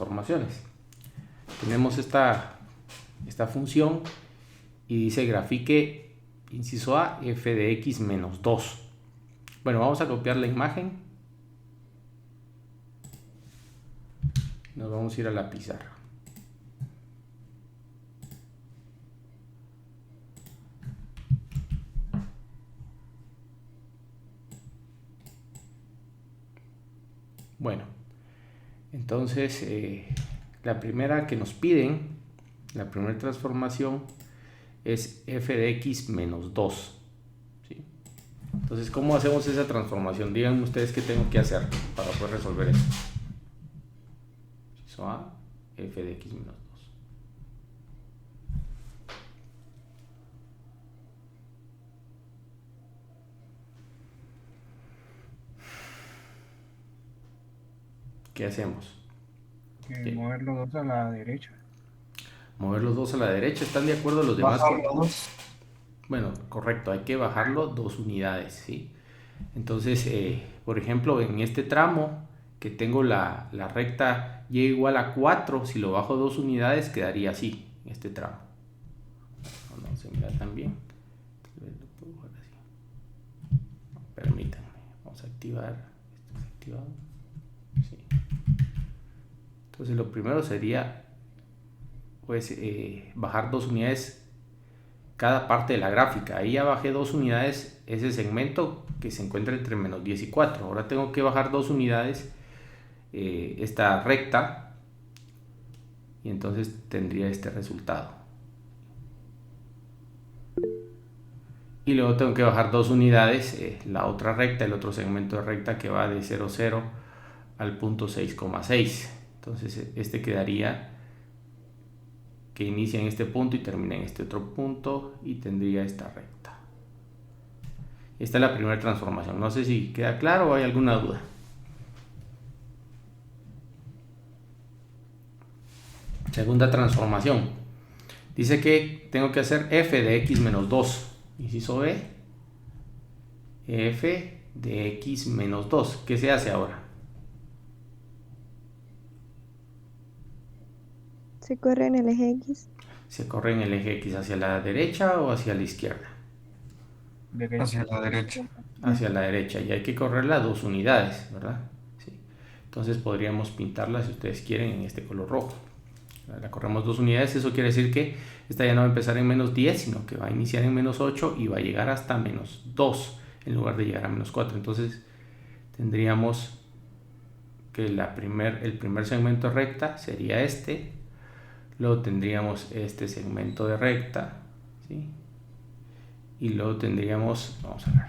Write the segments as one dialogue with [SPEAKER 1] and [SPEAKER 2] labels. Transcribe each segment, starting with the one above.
[SPEAKER 1] transformaciones. Tenemos esta función y dice grafique inciso A f de x menos 2. Bueno, vamos a copiar la imagen. Nos vamos a ir a la pizarra. Bueno, entonces la primera que nos piden, la primera transformación es f de x menos 2. ¿Sí? Entonces, ¿cómo hacemos esa transformación? Díganme ustedes qué tengo que hacer para poder resolver esto. Inciso A, f de x menos 2. ¿Qué hacemos?
[SPEAKER 2] Mover los dos a la derecha.
[SPEAKER 1] Mover los dos a la derecha. ¿Están de acuerdo los demás?
[SPEAKER 2] Bajar los dos.
[SPEAKER 1] Bueno, correcto, hay que bajarlo 2 unidades, ¿sí? Entonces, por ejemplo, en este tramo que tengo la recta y igual a 4, si lo bajo 2 unidades quedaría así, en este tramo. No se mira tan bien. Lo puedo bajar así. Permítanme, vamos a activar. Esto está activado. Sí. Entonces, lo primero sería pues bajar 2 unidades cada parte de la gráfica. Ahí ya bajé 2 unidades ese segmento que se encuentra entre menos 10 y 4. Ahora tengo que bajar 2 unidades esta recta y entonces tendría este resultado. Y luego tengo que bajar 2 unidades la otra recta, el otro segmento de recta que va de 0, 0 al punto 6,6. Entonces este quedaría que inicia en este punto y termina en este otro punto y tendría esta recta. Esta es la primera transformación. No sé si queda claro o hay alguna duda. Segunda transformación. Dice que tengo que hacer f de x menos 2. Inciso B. F de x menos 2. ¿Qué se hace ahora?
[SPEAKER 3] Se corre en el eje X.
[SPEAKER 1] ¿Se corre en el eje X hacia la derecha o hacia la izquierda?
[SPEAKER 2] Hacia la derecha.
[SPEAKER 1] Hacia la derecha. Y hay que correrla 2 unidades, ¿verdad? Sí. Entonces podríamos pintarla, si ustedes quieren, en este color rojo. La corremos 2 unidades. Eso quiere decir que esta ya no va a empezar en menos 10, sino que va a iniciar en menos 8 y va a llegar hasta menos 2 en lugar de llegar a menos 4. Entonces tendríamos que el primer segmento de recta sería este. Luego tendríamos este segmento de recta, ¿sí? Y luego tendríamos, vamos a ver,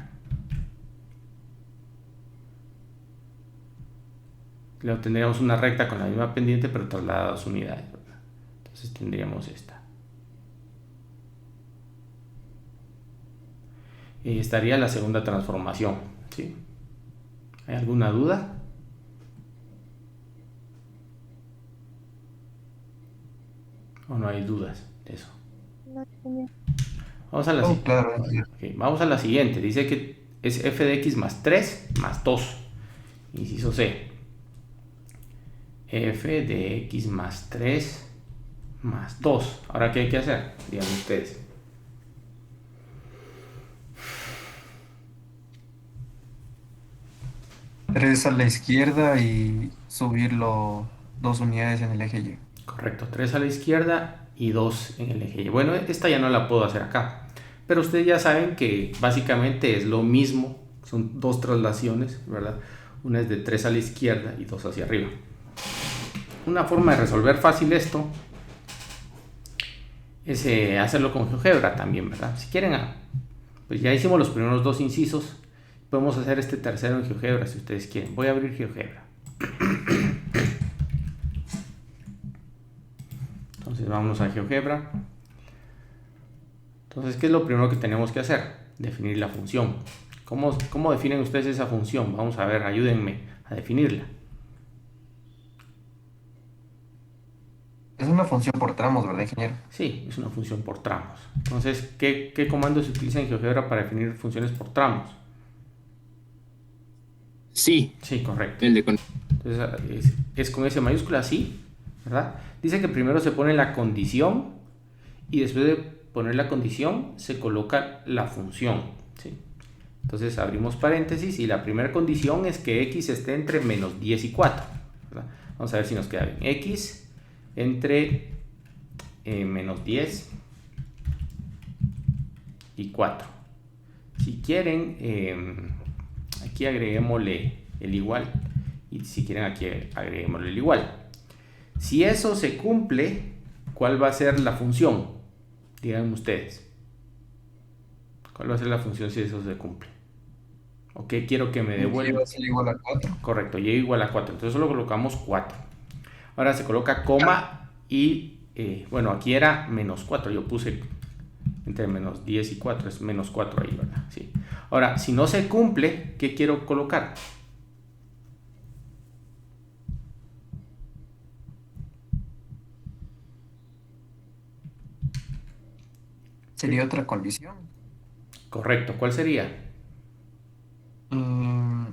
[SPEAKER 1] luego tendríamos una recta con la misma pendiente pero trasladada a 2 unidades, ¿verdad? Entonces tendríamos esta. Y estaría la segunda transformación, ¿sí? ¿Hay alguna duda? ¿O no hay dudas de eso?
[SPEAKER 3] No, señor.
[SPEAKER 1] Vamos a la siguiente.
[SPEAKER 2] Claro.
[SPEAKER 1] Okay, vamos a la siguiente. Dice que es f de x más 3 más 2. Inciso C. F de x más 3 más 2. Ahora, ¿qué hay que hacer? Díganme ustedes.
[SPEAKER 2] Tres a la izquierda y subirlo 2 unidades en el eje Y.
[SPEAKER 1] Correcto, 3 a la izquierda y 2 en el eje Y. Bueno, esta ya no la puedo hacer acá. Pero ustedes ya saben que básicamente es lo mismo. Son 2 traslaciones, ¿verdad? Una es de 3 a la izquierda y 2 hacia arriba. Una forma de resolver fácil esto es hacerlo con GeoGebra también, ¿verdad? Si quieren, pues ya hicimos los primeros 2 incisos. Podemos hacer este tercero en GeoGebra si ustedes quieren. Voy a abrir GeoGebra. Entonces vámonos a GeoGebra. Entonces, ¿qué es lo primero que tenemos que hacer? Definir la función. ¿Cómo definen ustedes esa función? Vamos a ver, ayúdenme a definirla.
[SPEAKER 2] Es una función por tramos, ¿verdad, ingeniero?
[SPEAKER 1] Sí, es una función por tramos. Entonces, ¿qué comando se utiliza en GeoGebra para definir funciones por tramos?
[SPEAKER 4] Sí,
[SPEAKER 1] Sí, correcto.
[SPEAKER 4] el de
[SPEAKER 1] Entonces, es con S mayúscula, sí. ¿verdad? Dice que primero se pone la condición y después de poner la condición se coloca la función, ¿sí? Entonces abrimos paréntesis y la primera condición es que x esté entre menos 10 y 4, ¿verdad? Vamos a ver si nos queda bien. X entre menos 10 y 4. Si quieren, aquí agreguémosle el igual, y si quieren aquí agreguémosle el igual. Si eso se cumple, ¿cuál va a ser la función? Díganme ustedes. ¿Cuál va a ser la función si eso se cumple? ¿O qué quiero que me
[SPEAKER 2] Y
[SPEAKER 1] devuelva?
[SPEAKER 2] va a ser igual a 4.
[SPEAKER 1] Correcto, y igual a 4. Entonces solo colocamos 4. Ahora se coloca coma y, bueno, aquí era menos 4. Yo puse entre menos 10 y 4. Es menos 4 ahí, ¿verdad? Sí. Ahora, si no se cumple, ¿qué quiero colocar?
[SPEAKER 2] Sería otra condición.
[SPEAKER 1] Correcto, ¿cuál sería?
[SPEAKER 2] Mm,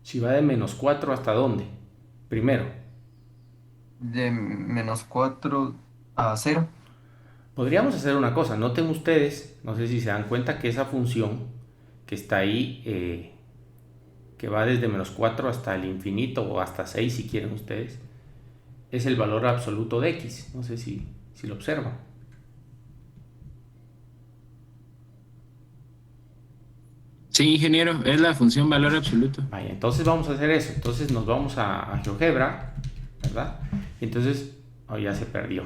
[SPEAKER 1] Si va de menos 4 hasta dónde. Primero,
[SPEAKER 2] de menos 4 a 0.
[SPEAKER 1] podríamos hacer una cosa. Noten ustedes, no sé si se dan cuenta que esa función que está ahí, que va desde menos 4 hasta el infinito o hasta 6 si quieren ustedes, es el valor absoluto de x. No sé si lo observan.
[SPEAKER 4] Sí, ingeniero, es la función valor absoluto.
[SPEAKER 1] Vaya, entonces vamos a hacer eso. Entonces nos vamos a GeoGebra, ¿verdad? Y entonces, oh, ya se perdió,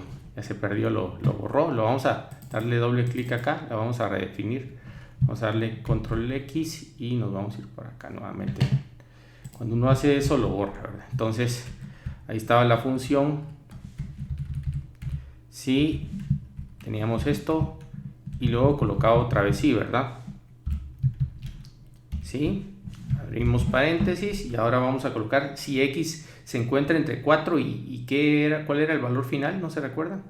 [SPEAKER 1] lo borró. Lo vamos a darle doble clic acá, la vamos a redefinir. Vamos a darle control X y nos vamos a ir por acá nuevamente. Cuando uno hace eso lo borra, ¿verdad? Entonces, ahí estaba la función. Sí, teníamos esto y luego colocado otra vez sí, ¿verdad? ¿Sí? Abrimos paréntesis y ahora vamos a colocar si x se encuentra entre 4 y ¿cuál era el valor final? ¿No se recuerda?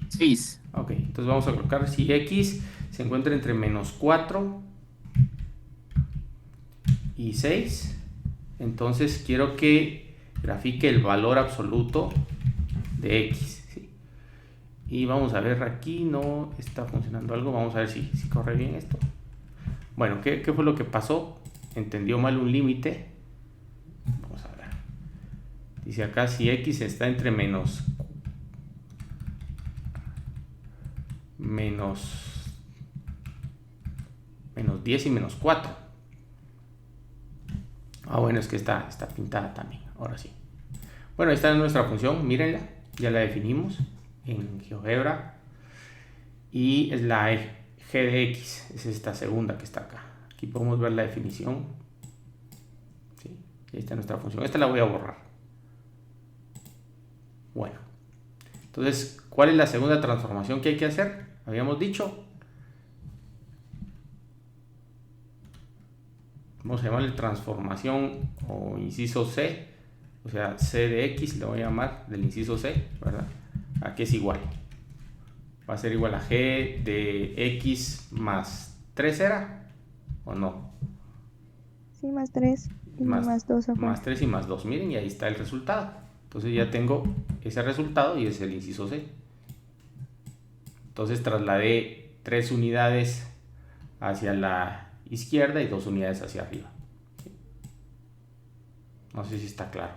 [SPEAKER 4] 6.
[SPEAKER 1] Ok, entonces vamos a colocar si x se encuentra entre menos 4 y 6. Entonces quiero que grafique el valor absoluto de x. ¿Sí? Y vamos a ver aquí, no está funcionando algo. Vamos a ver si corre bien esto. Bueno, ¿qué fue lo que pasó? Entendió mal un límite. Vamos a ver. Dice acá si x está entre menos 10 y menos 4. Ah, bueno, es que está pintada también. Ahora sí. Bueno, ahí está nuestra función. Mírenla. Ya la definimos en GeoGebra. Y es la g de x, es esta segunda que está acá. Aquí podemos ver la definición. ¿Sí? Ahí está nuestra función. Esta la voy a borrar. Bueno, entonces, ¿cuál es la segunda transformación que hay que hacer? Habíamos dicho. Vamos a llamarle transformación o inciso C. O sea, C de x le voy a llamar del inciso C, ¿verdad? ¿A qué es igual? Va a ser igual a g de x más 3, ¿era? ¿O no?
[SPEAKER 3] Sí, más 3 y más 2 afuera.
[SPEAKER 1] Más 3 y más 2. Miren, y ahí está el resultado. Entonces ya tengo ese resultado y es el inciso C. Entonces trasladé 3 unidades hacia la izquierda y 2 unidades hacia arriba. ¿Sí? No sé si está claro.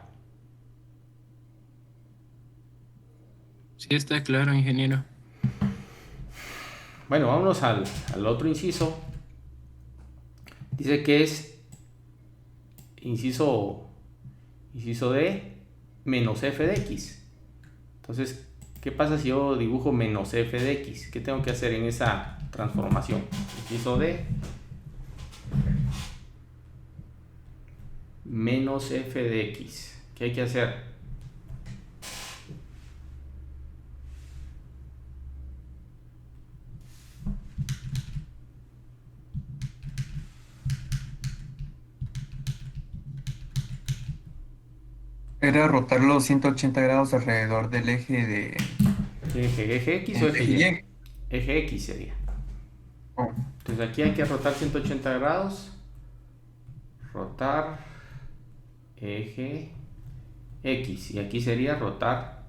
[SPEAKER 4] Sí, está claro, ingeniero.
[SPEAKER 1] Bueno, vámonos al otro inciso. Dice que es inciso D menos f de x. Entonces, ¿qué pasa si yo dibujo menos f de x? ¿Qué tengo que hacer en esa transformación? Inciso D menos f de x. ¿Qué hay que hacer?
[SPEAKER 2] Era rotarlo 180 grados alrededor del eje de
[SPEAKER 1] ¿Eje X o
[SPEAKER 2] el
[SPEAKER 1] eje
[SPEAKER 2] eje
[SPEAKER 1] Y?
[SPEAKER 2] Y.
[SPEAKER 1] Eje X sería.
[SPEAKER 2] Oh,
[SPEAKER 1] Entonces aquí hay que rotar 180 grados. Rotar eje X, y aquí sería rotar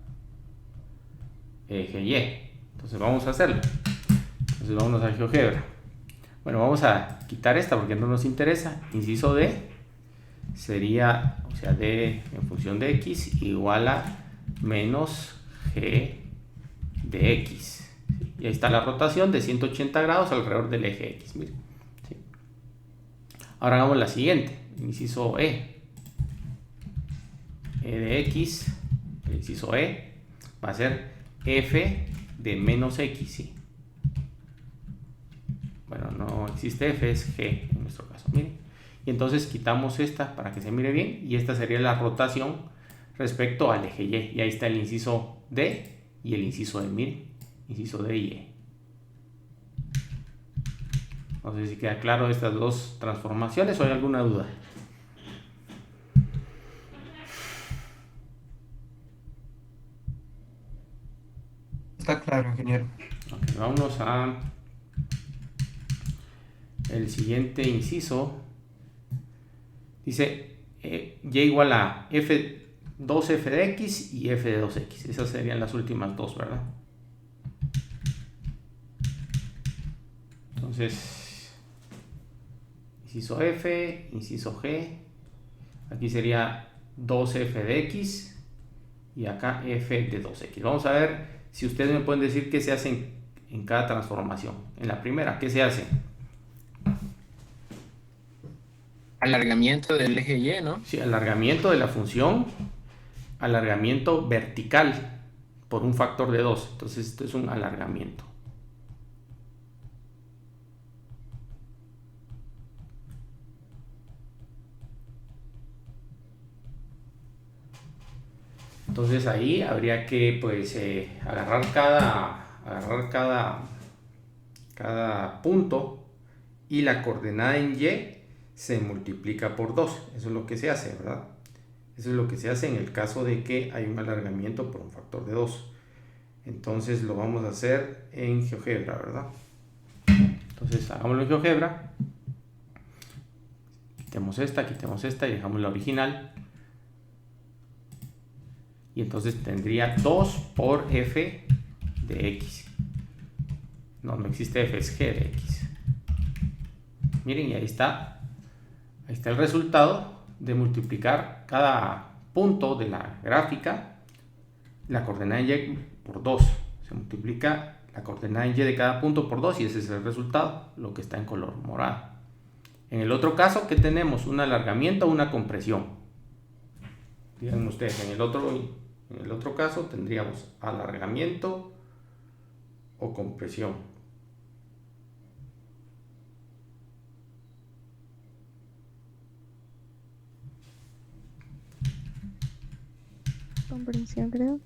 [SPEAKER 1] eje Y. Entonces vamos a hacerlo. Entonces vámonos a GeoGebra. Bueno, vamos a quitar esta porque no nos interesa. Inciso D sería, o sea, D en función de X igual a menos G de X. ¿Sí? Y ahí está la rotación de 180 grados alrededor del eje X. Miren. ¿Sí? Ahora hagamos la siguiente. Inciso E. E de X, el inciso E, va a ser F de menos X. ¿Sí? Bueno, no existe F, es G en nuestro caso. Miren. Y entonces quitamos esta para que se mire bien. Y esta sería la rotación respecto al eje Y. Y ahí está el inciso D y el inciso E. Miren, inciso D y E. No sé si queda claro estas dos transformaciones o hay alguna duda.
[SPEAKER 2] Está claro, ingeniero.
[SPEAKER 1] Ok, vámonos a el siguiente inciso. Dice Y igual a F 2F de X y F de 2X. Esas serían las últimas dos, ¿verdad? Entonces, inciso F, inciso G. Aquí sería 2F de X y acá F de 2X. Vamos a ver si ustedes me pueden decir qué se hace en cada transformación. En la primera, ¿qué se hace?
[SPEAKER 4] Alargamiento del eje Y, ¿no?
[SPEAKER 1] Sí, alargamiento de la función, alargamiento vertical por un factor de 2. Entonces esto es un alargamiento. Entonces ahí habría que pues agarrar cada punto y la coordenada en Y se multiplica por 2. Eso es lo que se hace, ¿verdad? Eso es lo que se hace en el caso de que hay un alargamiento por un factor de 2. Entonces lo vamos a hacer en GeoGebra, ¿verdad? Entonces hagámoslo en GeoGebra. Quitemos esta y dejamos la original. Y entonces tendría 2 por F de X. No existe F, es G de X. Miren, y ahí está el resultado de multiplicar cada punto de la gráfica, la coordenada en Y por 2. Se multiplica la coordenada en Y de cada punto por 2 y ese es el resultado, lo que está en color morado. En el otro caso, ¿qué tenemos? ¿Un alargamiento o una compresión? Díganme ustedes, en el otro caso tendríamos alargamiento o compresión.
[SPEAKER 3] Comprensión, creo.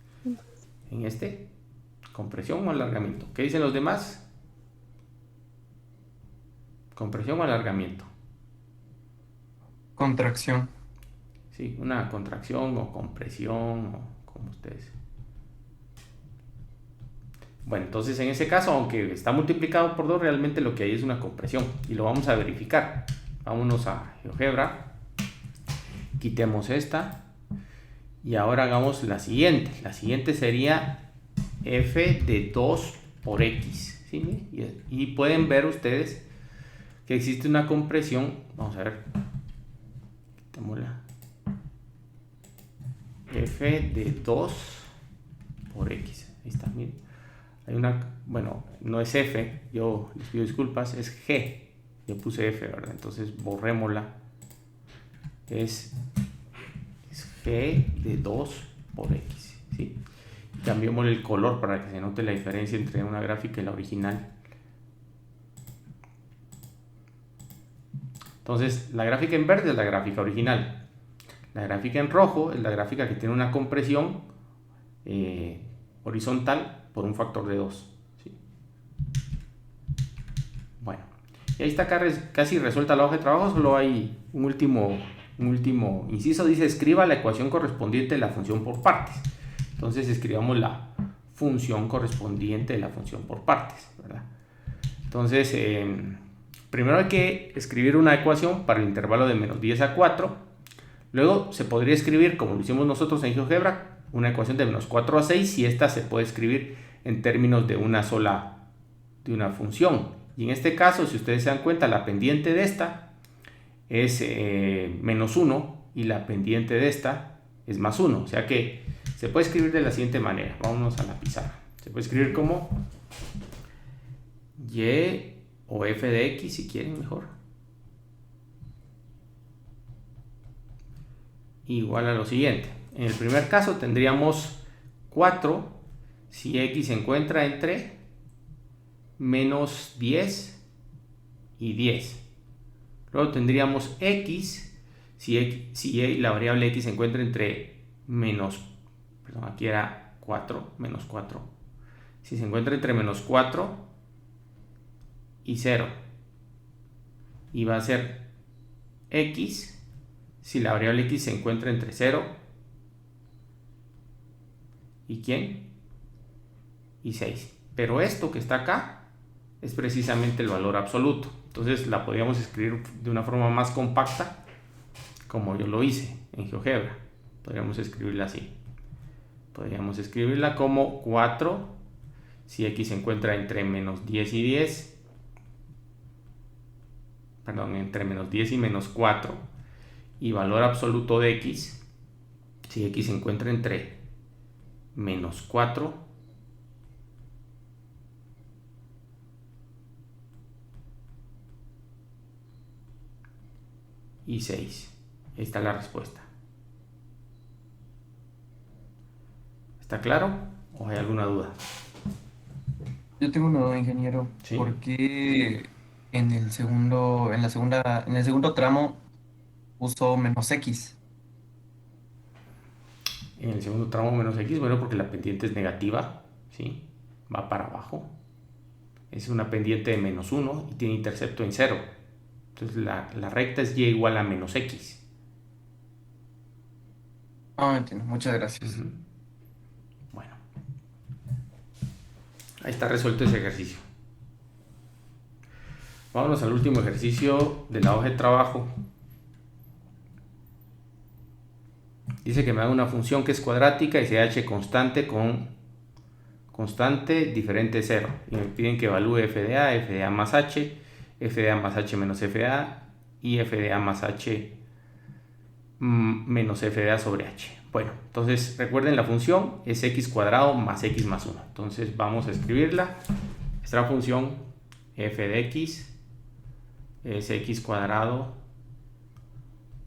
[SPEAKER 1] En este, compresión o alargamiento. ¿Qué dicen los demás? Compresión o alargamiento.
[SPEAKER 2] Contracción.
[SPEAKER 1] Sí, una contracción o compresión o como ustedes. Bueno, entonces en ese caso, aunque está multiplicado por 2, realmente lo que hay es una compresión y lo vamos a verificar. Vámonos a GeoGebra, quitemos esta y ahora hagamos la siguiente. La siguiente sería F de 2 por X. ¿Sí? Y pueden ver ustedes que existe una compresión. Vamos a ver. Quitémosla. F de 2 por X. Ahí está, miren. Hay una, bueno, no es F, yo les pido disculpas, es G. Yo puse F, ¿verdad? Entonces borrémosla. Es G de 2 por X. ¿Sí? Cambiémosle el color para que se note la diferencia entre una gráfica y la original. Entonces, la gráfica en verde es la gráfica original. La gráfica en rojo es la gráfica que tiene una compresión horizontal por un factor de 2. ¿Sí? Bueno, y ahí está casi resuelta la hoja de trabajo. Solo hay un último inciso. Dice, escriba la ecuación correspondiente de la función por partes. Entonces escribamos la función correspondiente de la función por partes, ¿verdad? Entonces, primero hay que escribir una ecuación para el intervalo de menos 10 a 4. Luego se podría escribir, como lo hicimos nosotros en GeoGebra, una ecuación de menos 4 a 6 y esta se puede escribir en términos de una función. Y en este caso, si ustedes se dan cuenta, la pendiente de esta es menos 1 y la pendiente de esta es más 1. O sea que se puede escribir de la siguiente manera. Vámonos a la pizarra. Se puede escribir como y o f de x si quieren mejor. Igual a lo siguiente. En el primer caso tendríamos 4 si x se encuentra entre menos 10 y 10. Luego tendríamos x si la variable x se encuentra entre aquí era 4, menos 4. Si se encuentra entre menos 4 y 0. Y va a ser x si la variable x se encuentra entre 0 y ¿quién? Y 6. Pero esto que está acá es precisamente el valor absoluto. Entonces la podríamos escribir de una forma más compacta, como yo lo hice en GeoGebra. Podríamos escribirla así. Podríamos escribirla como 4 si x se encuentra entre menos 10 y 10. Perdón, entre menos 10 y menos 4. Y valor absoluto de x si x se encuentra entre menos 4 y 6. Ahí está la respuesta. ¿Está claro? ¿O hay alguna duda?
[SPEAKER 2] Yo tengo una duda, ingeniero.
[SPEAKER 1] Sí.
[SPEAKER 2] ¿Por qué en el segundo tramo uso menos x?
[SPEAKER 1] En el segundo tramo menos x, bueno, porque la pendiente es negativa, ¿sí? Va para abajo. Es una pendiente de menos 1 y tiene intercepto en 0. Entonces la recta es y igual a menos x.
[SPEAKER 2] Entiendo. Muchas gracias.
[SPEAKER 1] Bueno. Ahí está resuelto ese ejercicio. Vámonos al último ejercicio de la hoja de trabajo. Dice que me da una función que es cuadrática y CH constante con constante diferente de 0. Y me piden que evalúe FDA más H, FDA más H menos FDA y FDA más H menos FDA sobre H. Bueno, entonces recuerden la función es x cuadrado más x más 1. Entonces vamos a escribirla. Esta función f de x es x cuadrado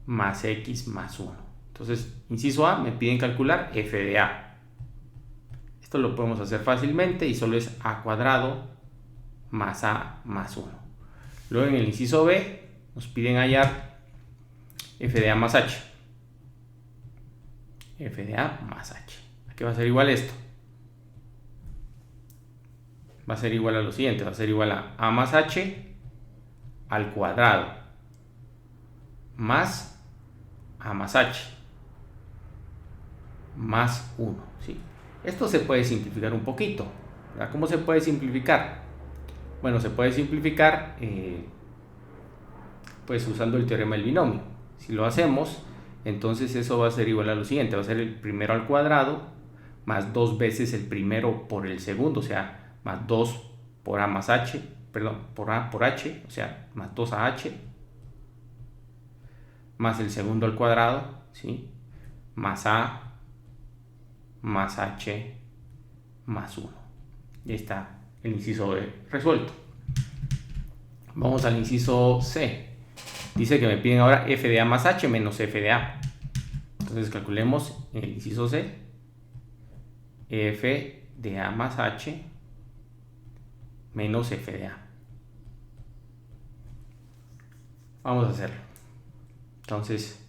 [SPEAKER 1] más x más 1. Entonces, inciso A, me piden calcular f de a. Esto lo podemos hacer fácilmente y solo es a cuadrado más a más 1. Luego en el inciso B nos piden hallar f de a más h. F de a más h. ¿A qué va a ser igual esto? Va a ser igual a lo siguiente. Va a ser igual a más h al cuadrado más a más h más 1, ¿sí? Esto se puede simplificar un poquito, ¿verdad? ¿Cómo se puede simplificar? Bueno, se puede simplificar pues usando el teorema del binomio. Si lo hacemos, entonces eso va a ser igual a lo siguiente. Va a ser el primero al cuadrado más 2 veces el primero por el segundo, o sea, más 2 por a más h, perdón, por a por h, o sea, más 2 a h, más el segundo al cuadrado, ¿sí? Más a más h más 1. Y está el inciso B resuelto. Vamos al inciso C. Dice que me piden ahora f de a más h menos f de a. Entonces calculemos en el inciso C f de a más h menos f de a. Vamos a hacerlo. Entonces,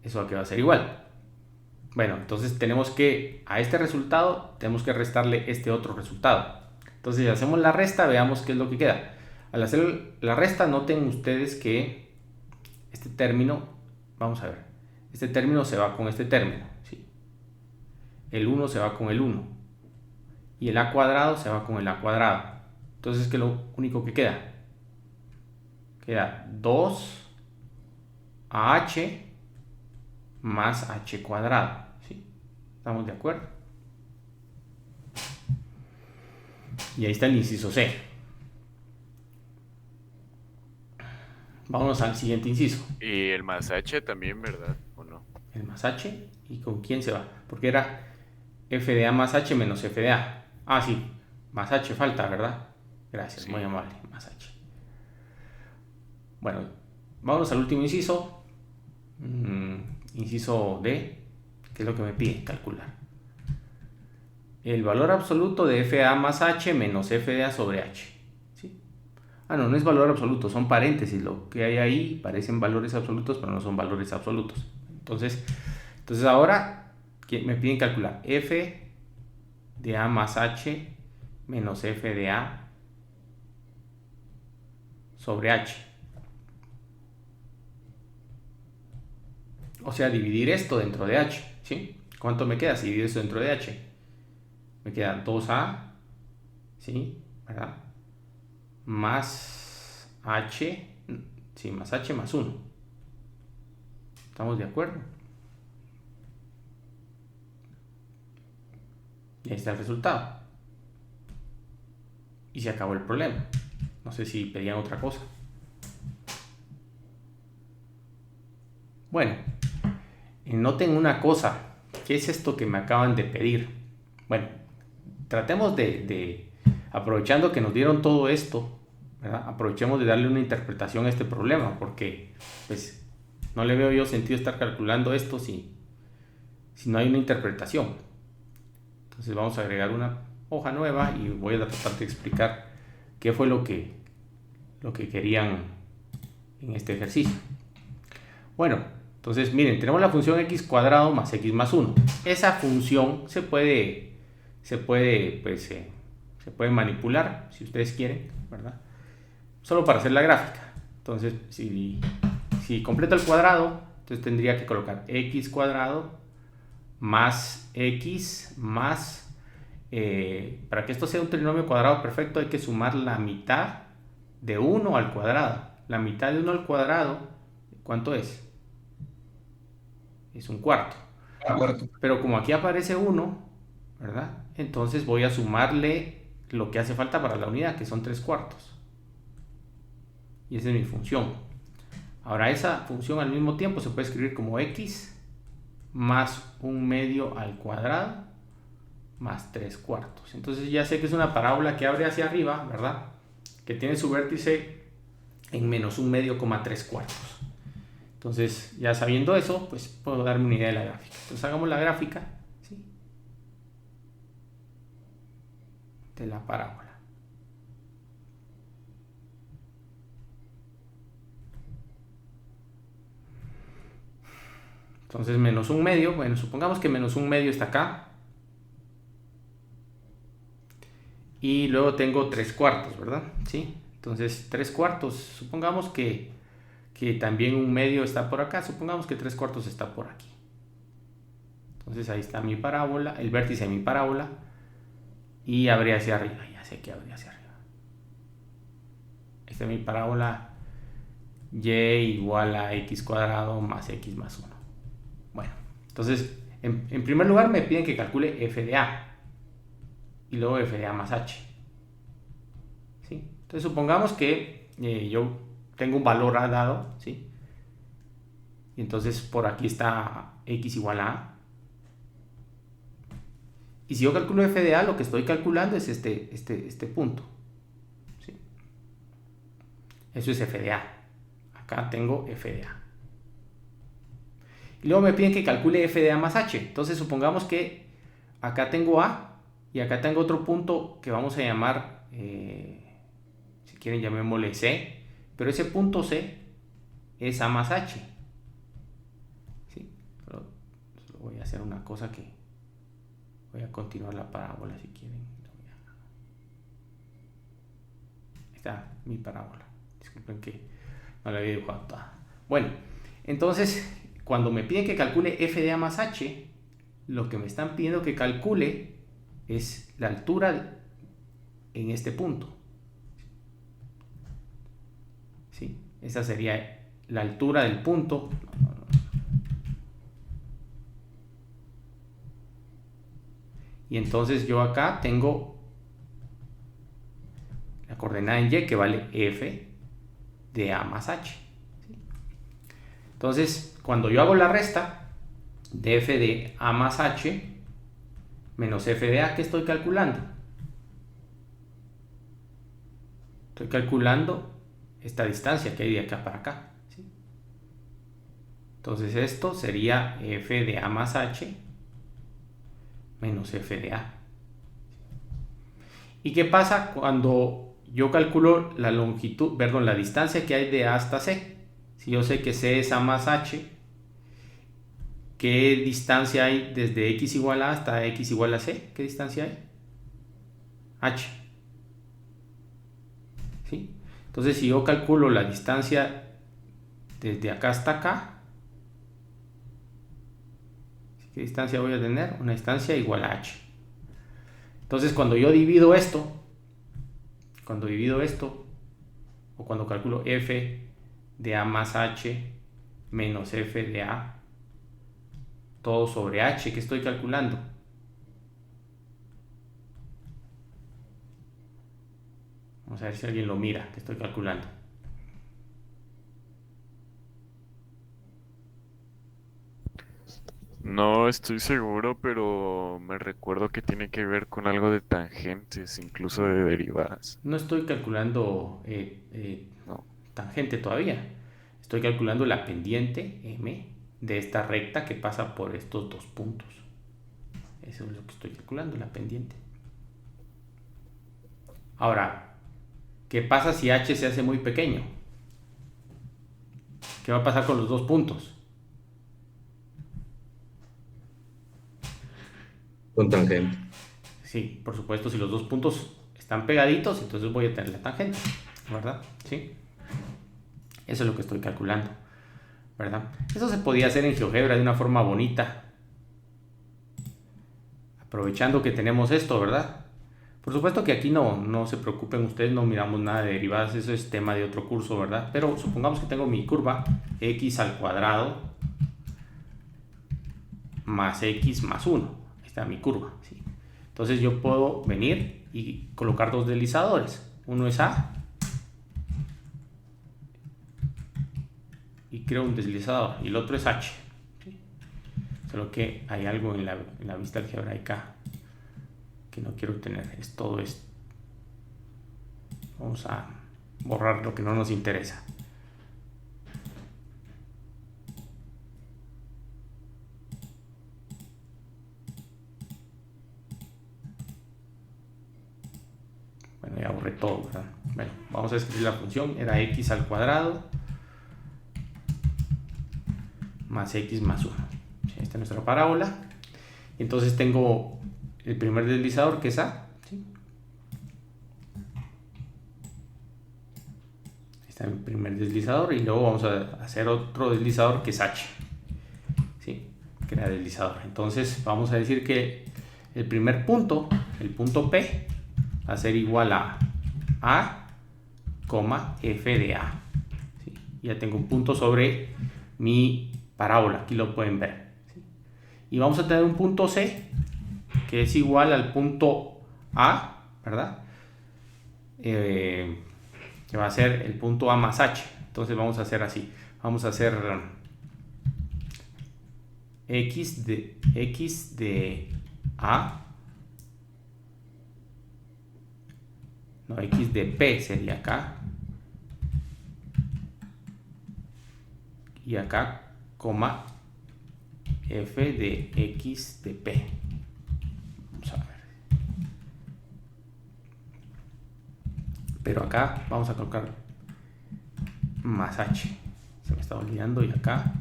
[SPEAKER 1] eso aquí va a ser igual. Bueno, entonces tenemos que, a este resultado, tenemos que restarle este otro resultado. Entonces, si hacemos la resta, veamos qué es lo que queda. Al hacer la resta, noten ustedes que este término, vamos a ver, este término se va con este término, ¿sí? El 1 se va con el 1. Y el a cuadrado se va con el a cuadrado. Entonces, ¿qué es lo único que queda? Queda 2 AH más h cuadrado. ¿Sí? ¿Estamos de acuerdo? Y ahí está el inciso C. Vámonos al siguiente inciso.
[SPEAKER 5] Y el más h también, ¿verdad? ¿O no?
[SPEAKER 1] El más h. ¿Y con quién se va? Porque era f de a más h menos f de a. Ah, sí. Más h falta, ¿verdad? Gracias,
[SPEAKER 5] Sí.
[SPEAKER 1] muy amable. Más h. Bueno, vámonos al último inciso. Inciso D, que es lo que me pide calcular. El valor absoluto de f de a más h menos f de a sobre h. ¿Sí? Ah, no, no es valor absoluto, son paréntesis. Lo que hay ahí parecen valores absolutos, pero no son valores absolutos. Entonces ahora me piden calcular f de a más h menos f de a sobre h. O sea, dividir esto dentro de h. ¿Sí? ¿Cuánto me queda si divido esto dentro de h? Me queda 2a, ¿sí? ¿Verdad? Más h, sí, más h más 1. ¿Estamos de acuerdo? Y ahí está el resultado. Y se acabó el problema. No sé si pedían otra cosa. Bueno, noten una cosa. ¿Qué es esto que me acaban de pedir? Bueno, tratemos de aprovechando que nos dieron todo esto, ¿verdad? Aprovechemos de darle una interpretación a este problema, porque pues no le veo yo sentido estar calculando esto si no hay una interpretación. Entonces vamos a agregar una hoja nueva y voy a tratar de explicar qué fue lo que querían en este ejercicio. Bueno, entonces miren, tenemos la función x cuadrado más x más 1. Esa función se puede manipular si ustedes quieren, ¿verdad? Solo para hacer la gráfica. Entonces, si completo el cuadrado, entonces tendría que colocar x cuadrado más x más... para que esto sea un trinomio cuadrado perfecto hay que sumar la mitad de 1 al cuadrado. La mitad de 1 al cuadrado, ¿cuánto es? Es un cuarto. Pero como aquí aparece 1, ¿verdad? Entonces voy a sumarle lo que hace falta para la unidad, que son 3 cuartos. Y esa es mi función. Ahora esa función al mismo tiempo se puede escribir como x más 1/2 al cuadrado más 3 cuartos. Entonces ya sé que es una parábola que abre hacia arriba, ¿verdad? Que tiene su vértice en menos 1/2, 3 cuartos. Entonces, ya sabiendo eso, pues puedo darme una idea de la gráfica. Entonces hagamos la gráfica, ¿sí? De la parábola. Entonces menos 1/2, bueno, supongamos que menos 1/2 está acá. Y luego tengo 3 cuartos, ¿verdad? ¿Sí? Entonces 3 cuartos, supongamos que también 1/2 está por acá, supongamos que 3 cuartos está por aquí. Entonces ahí está mi parábola, el vértice de mi parábola, y abre hacia arriba, ya sé que abre hacia arriba. Esta es mi parábola, y igual a x cuadrado más x más 1. Bueno, entonces en primer lugar me piden que calcule f de a, y luego f de a más h. ¿Sí? Entonces supongamos que yo tengo un valor a dado, ¿sí? Y entonces por aquí está x igual a a. Y si yo calculo f de a, lo que estoy calculando es este punto, ¿sí? Eso es f de a. Acá tengo f de a. Y luego me piden que calcule f de a más h. Entonces supongamos que acá tengo a y acá tengo otro punto que vamos a llamar, si quieren llamémosle c, pero ese punto c es a más h. ¿Sí? Solo voy a hacer una cosa que voy a continuar la parábola si quieren. Ahí está mi parábola. Disculpen que no la había dibujado toda. Bueno, entonces cuando me piden que calcule f de a más h, lo que me están pidiendo que calcule es la altura en este punto. ¿Sí? Esa sería la altura del punto. Y entonces yo acá tengo la coordenada en y que vale f de a más h. Entonces, cuando yo hago la resta de f de a más h menos f de a, ¿qué estoy calculando? Estoy calculando esta distancia que hay de acá para acá, ¿sí? Entonces esto sería f de a más h menos f de a. ¿Y qué pasa cuando yo calculo la longitud, perdón, la distancia que hay de a hasta c? Si yo sé que c es a más h, ¿qué distancia hay desde x igual a hasta x igual a c? ¿Qué distancia hay? H. ¿Sí? Entonces, si yo calculo la distancia desde acá hasta acá, ¿qué distancia voy a tener? Una distancia igual a h. Entonces, cuando yo divido esto, o cuando calculo f de a más h menos f de a, todo sobre h, ¿qué estoy calculando? Vamos a ver si alguien lo mira, que estoy calculando.
[SPEAKER 5] No estoy seguro, pero me recuerdo que tiene que ver con algo de tangentes, incluso de derivadas.
[SPEAKER 1] No estoy calculando
[SPEAKER 5] No.
[SPEAKER 1] tangente todavía. Estoy calculando la pendiente m de esta recta que pasa por estos dos puntos. Eso es lo que estoy calculando, la pendiente. Ahora, ¿qué pasa si h se hace muy pequeño? ¿Qué va a pasar con los dos puntos?
[SPEAKER 6] Con tangente.
[SPEAKER 1] Sí, por supuesto, si los dos puntos están pegaditos, entonces voy a tener la tangente, ¿verdad? Sí. Eso es lo que estoy calculando, ¿verdad? Eso se podía hacer en GeoGebra de una forma bonita, aprovechando que tenemos esto, ¿verdad? Por supuesto que aquí no se preocupen ustedes, no miramos nada de derivadas, eso es tema de otro curso, ¿verdad? Pero supongamos que tengo mi curva x al cuadrado más x más 1. Ahí está mi curva, ¿sí? Entonces yo puedo venir y colocar dos deslizadores. Uno es A y creo un deslizador y el otro es H, ¿sí? Solo que hay algo en la vista algebraica que no quiero tener, es todo esto. Vamos a borrar lo que no nos interesa. Bueno, ya borré todo, ¿verdad? Bueno, vamos a escribir la función, era x al cuadrado más x más 1. Esta es nuestra parábola. Entonces tengo el primer deslizador que es A, ¿sí? Está el primer deslizador y luego vamos a hacer otro deslizador que es H, ¿sí? Crea deslizador. Entonces vamos a decir que el primer punto, el punto P, va a ser igual a A, f de A, ¿sí? Ya tengo un punto sobre mi parábola, aquí lo pueden ver, ¿sí? Y vamos a tener un punto C que es igual al punto A, ¿verdad? Que va a ser el punto A más H. Entonces vamos a hacer así, vamos a hacer x de A, no, x de P sería acá, y acá, coma, f de x de P. Vamos a ver. Pero acá vamos a colocar más H. Se me está olvidando, y acá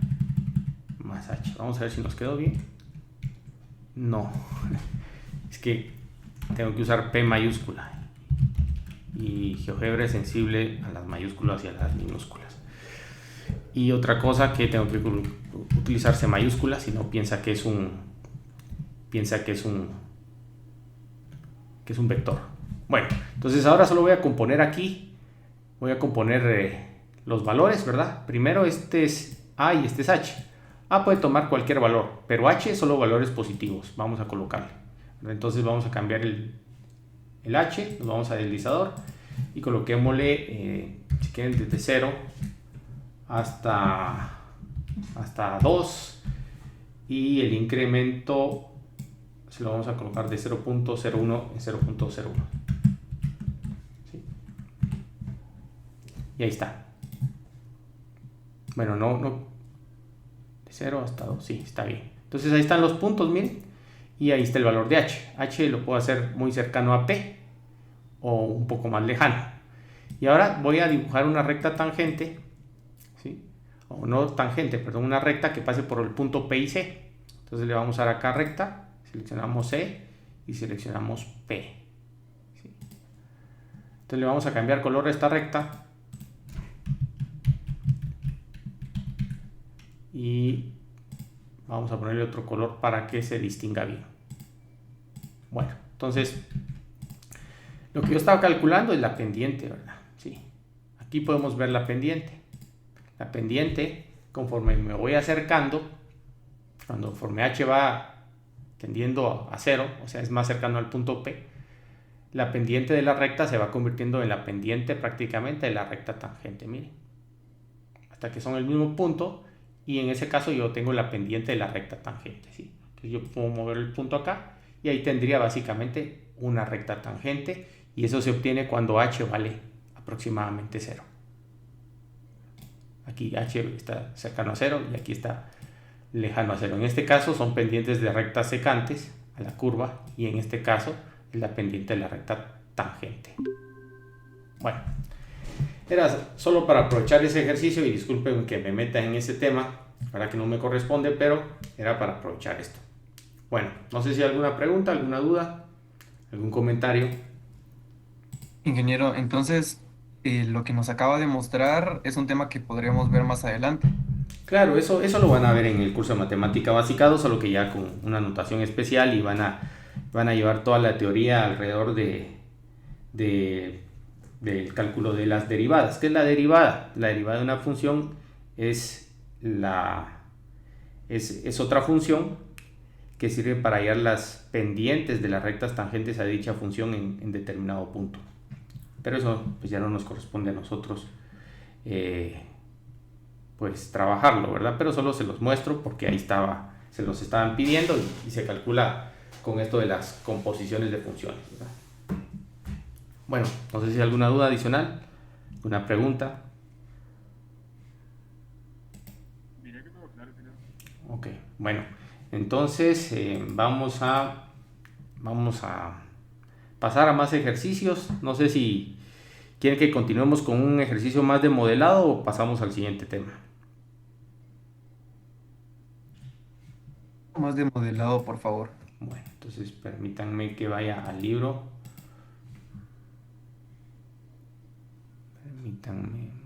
[SPEAKER 1] más H. Vamos a ver si nos quedó bien. No. Es que tengo que usar P mayúscula. Y GeoGebra es sensible a las mayúsculas y a las minúsculas. Y otra cosa que tengo que utilizar C mayúscula, si no piensa que es un vector. Bueno, entonces ahora solo voy a componer aquí, voy a componer los valores, ¿verdad? Primero este es A y este es H. A puede tomar cualquier valor, pero H solo valores positivos. Vamos a colocarle. Entonces vamos a cambiar el H, nos vamos a deslizador y coloquémosle, si quieren, desde 0 hasta 2, y el incremento se lo vamos a colocar de 0.01 en 0.01. ¿Sí? Y ahí está. Bueno, no, de 0 hasta 2, sí, está bien. Entonces ahí están los puntos, miren, y ahí está el valor de H. H lo puedo hacer muy cercano a P o un poco más lejano. Y ahora voy a dibujar una recta tangente, ¿sí? O no tangente, perdón, una recta que pase por el punto P y C. Entonces le vamos a dar acá recta, seleccionamos C y seleccionamos P. ¿Sí? Entonces le vamos a cambiar color a esta recta y vamos a ponerle otro color para que se distinga bien. Bueno, entonces lo que yo estaba calculando es la pendiente, ¿verdad? Sí. Aquí podemos ver la pendiente. La pendiente, conforme me voy acercando, conforme H va tendiendo a 0, o sea, es más cercano al punto P, la pendiente de la recta se va convirtiendo en la pendiente prácticamente de la recta tangente, miren, hasta que son el mismo punto, y en ese caso yo tengo la pendiente de la recta tangente, ¿sí? Entonces yo puedo mover el punto acá y ahí tendría básicamente una recta tangente, y eso se obtiene cuando H vale aproximadamente 0. Aquí H está cercano a 0 y aquí está lejano a 0. En este caso son pendientes de rectas secantes a la curva, y en este caso es la pendiente de la recta tangente. Bueno, era solo para aprovechar ese ejercicio, y disculpen que me meta en ese tema, para que no me corresponde, pero era para aprovechar esto. Bueno, no sé si hay alguna pregunta, alguna duda, algún comentario.
[SPEAKER 2] Ingeniero, entonces lo que nos acaba de mostrar es un tema que podríamos ver más adelante.
[SPEAKER 1] Claro, eso lo van a ver en el curso de matemática básica 2, solo que ya con una notación especial, y van a llevar toda la teoría alrededor del cálculo de las derivadas. ¿Qué es la derivada? La derivada de una función es otra función que sirve para hallar las pendientes de las rectas tangentes a dicha función en determinado punto. Pero eso pues ya no nos corresponde a nosotros pues trabajarlo, ¿verdad? Pero solo se los muestro porque ahí se los estaban pidiendo, y se calcula con esto de las composiciones de funciones, ¿verdad? Bueno, no sé si hay alguna duda adicional, alguna pregunta. Ok, bueno, entonces vamos a pasar a más ejercicios. No sé si quieren que continuemos con un ejercicio más de modelado o pasamos al siguiente tema.
[SPEAKER 2] Más de modelado, por favor.
[SPEAKER 1] Bueno, entonces permítanme que vaya al libro. Permítanme.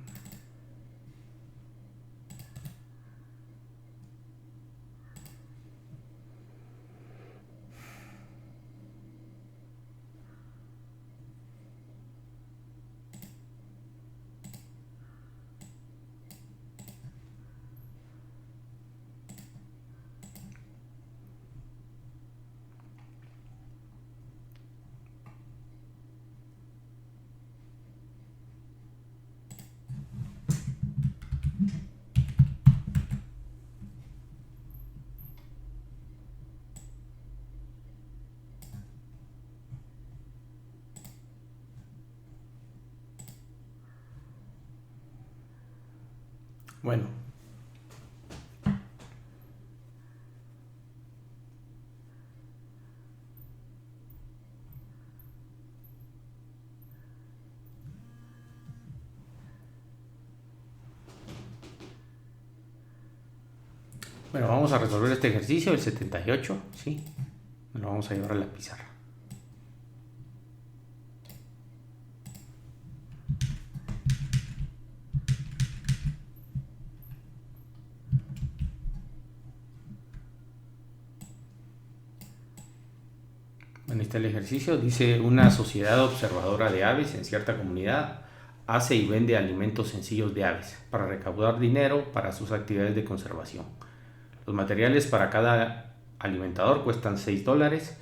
[SPEAKER 1] Bueno, vamos a resolver este ejercicio, el 78, ¿sí? Lo vamos a llevar a la pizarra. Bueno, está el ejercicio. Dice: una sociedad observadora de aves en cierta comunidad hace y vende alimentos sencillos de aves para recaudar dinero para sus actividades de conservación. Los materiales para cada alimentador cuestan $6,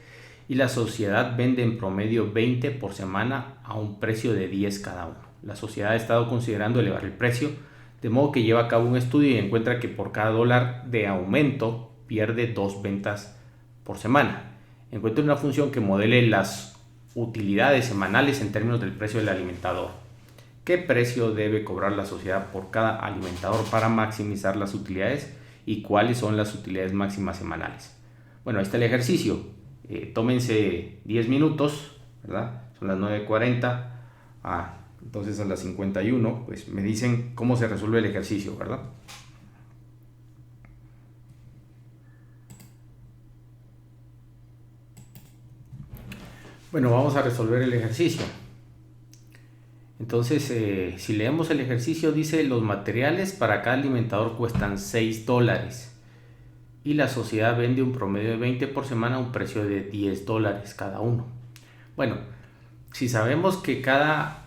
[SPEAKER 1] y la sociedad vende en promedio 20 por semana a un precio de 10 cada uno. La sociedad ha estado considerando elevar el precio, de modo que lleva a cabo un estudio y encuentra que por cada dólar de aumento pierde 2 ventas por semana. Encuentra una función que modele las utilidades semanales en términos del precio del alimentador. ¿Qué precio debe cobrar la sociedad por cada alimentador para maximizar las utilidades y cuáles son las utilidades máximas semanales? Bueno, ahí está el ejercicio. Tómense 10 minutos, ¿verdad? Son las 9:40. Entonces a las 51, pues me dicen cómo se resuelve el ejercicio, ¿verdad? Bueno, vamos a resolver el ejercicio. Entonces, si leemos el ejercicio, dice los materiales para cada alimentador cuestan $6 y la sociedad vende un promedio de 20 por semana a un precio de $10 cada uno. Bueno, si sabemos que cada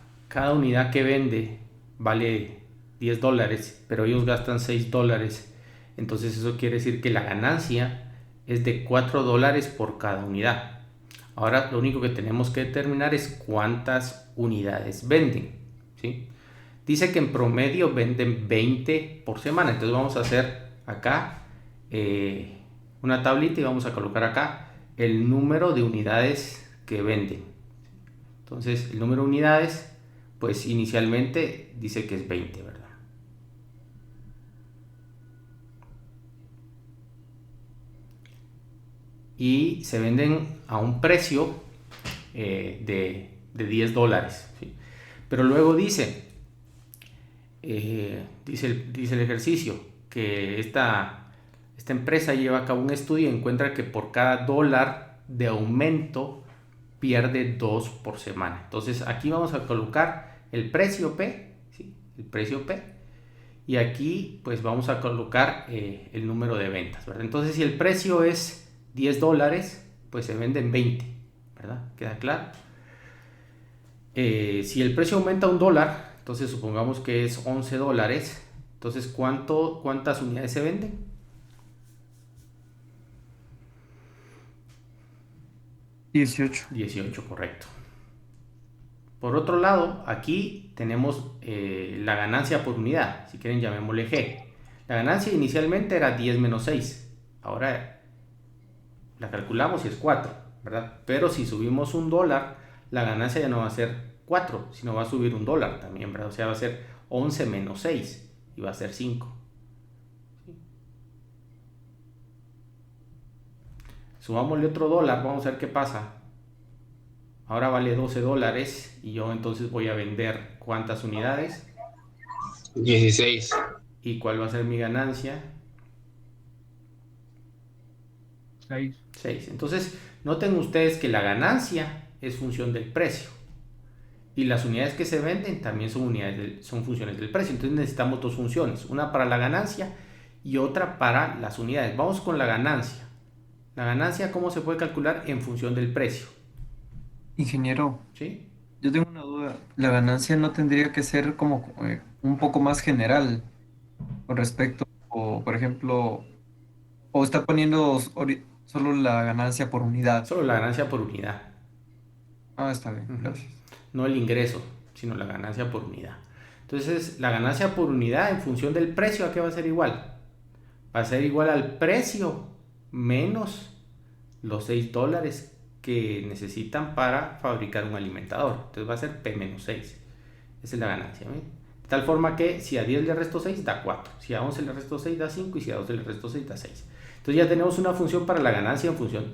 [SPEAKER 1] unidad que vende vale $10, pero ellos gastan $6, entonces eso quiere decir que la ganancia es de $4 por cada unidad. Ahora lo único que tenemos que determinar es cuántas unidades venden, ¿sí? Dice que en promedio venden 20 por semana, entonces vamos a hacer acá una tablita y vamos a colocar acá el número de unidades que venden. Entonces el número de unidades, pues inicialmente dice que es 20, ¿verdad? Y se venden a un precio de $10, ¿sí? Pero luego dice el ejercicio que esta empresa lleva a cabo un estudio y encuentra que por cada dólar de aumento pierde 2 por semana. Entonces aquí vamos a colocar el precio P, ¿sí? El precio P, y aquí pues vamos a colocar el número de ventas, ¿verdad? Entonces si el precio es $10, pues se venden 20, ¿verdad? ¿Queda claro? Si el precio aumenta $1, entonces supongamos que es $11, entonces ¿cuántas unidades se venden?
[SPEAKER 2] 18.
[SPEAKER 1] Correcto. Por otro lado, aquí tenemos la ganancia por unidad, si quieren llamémosle G. La ganancia inicialmente era 10 menos 6, ahora la calculamos y es 4, ¿verdad? Pero si subimos $1, la ganancia ya no va a ser 4, sino va a subir $1 también, ¿verdad? O sea, va a ser 11 menos 6 y va a ser 5. ¿Sí? Subámosle otro $1, vamos a ver qué pasa. Ahora vale $12 y yo entonces voy a vender ¿cuántas unidades?
[SPEAKER 4] 16.
[SPEAKER 1] ¿Y cuál va a ser mi ganancia?
[SPEAKER 6] 6.
[SPEAKER 1] 6. Entonces, noten ustedes que la ganancia es función del precio. Y las unidades que se venden también son funciones del precio. Entonces necesitamos dos funciones. Una para la ganancia y otra para las unidades. Vamos con la ganancia. La ganancia, ¿cómo se puede calcular? En función del precio.
[SPEAKER 2] Ingeniero,
[SPEAKER 1] ¿Sí?
[SPEAKER 2] yo tengo una duda. ¿La ganancia no tendría que ser como un poco más general con respecto, o por ejemplo, o está poniendo solo la ganancia por unidad?
[SPEAKER 1] Solo la ganancia por unidad.
[SPEAKER 2] Está bien, gracias.
[SPEAKER 1] No el ingreso, sino la ganancia por unidad. Entonces, la ganancia por unidad en función del precio, ¿a qué va a ser igual? Va a ser igual al precio menos los $6 que necesitan para fabricar un alimentador. Entonces va a ser P menos 6. Esa es la ganancia, ¿ven? De tal forma que si a 10 le resto 6 da 4, si a 11 le resto 6 da 5 y si a 12 le resto 6 da 6. Entonces ya tenemos una función para la ganancia en función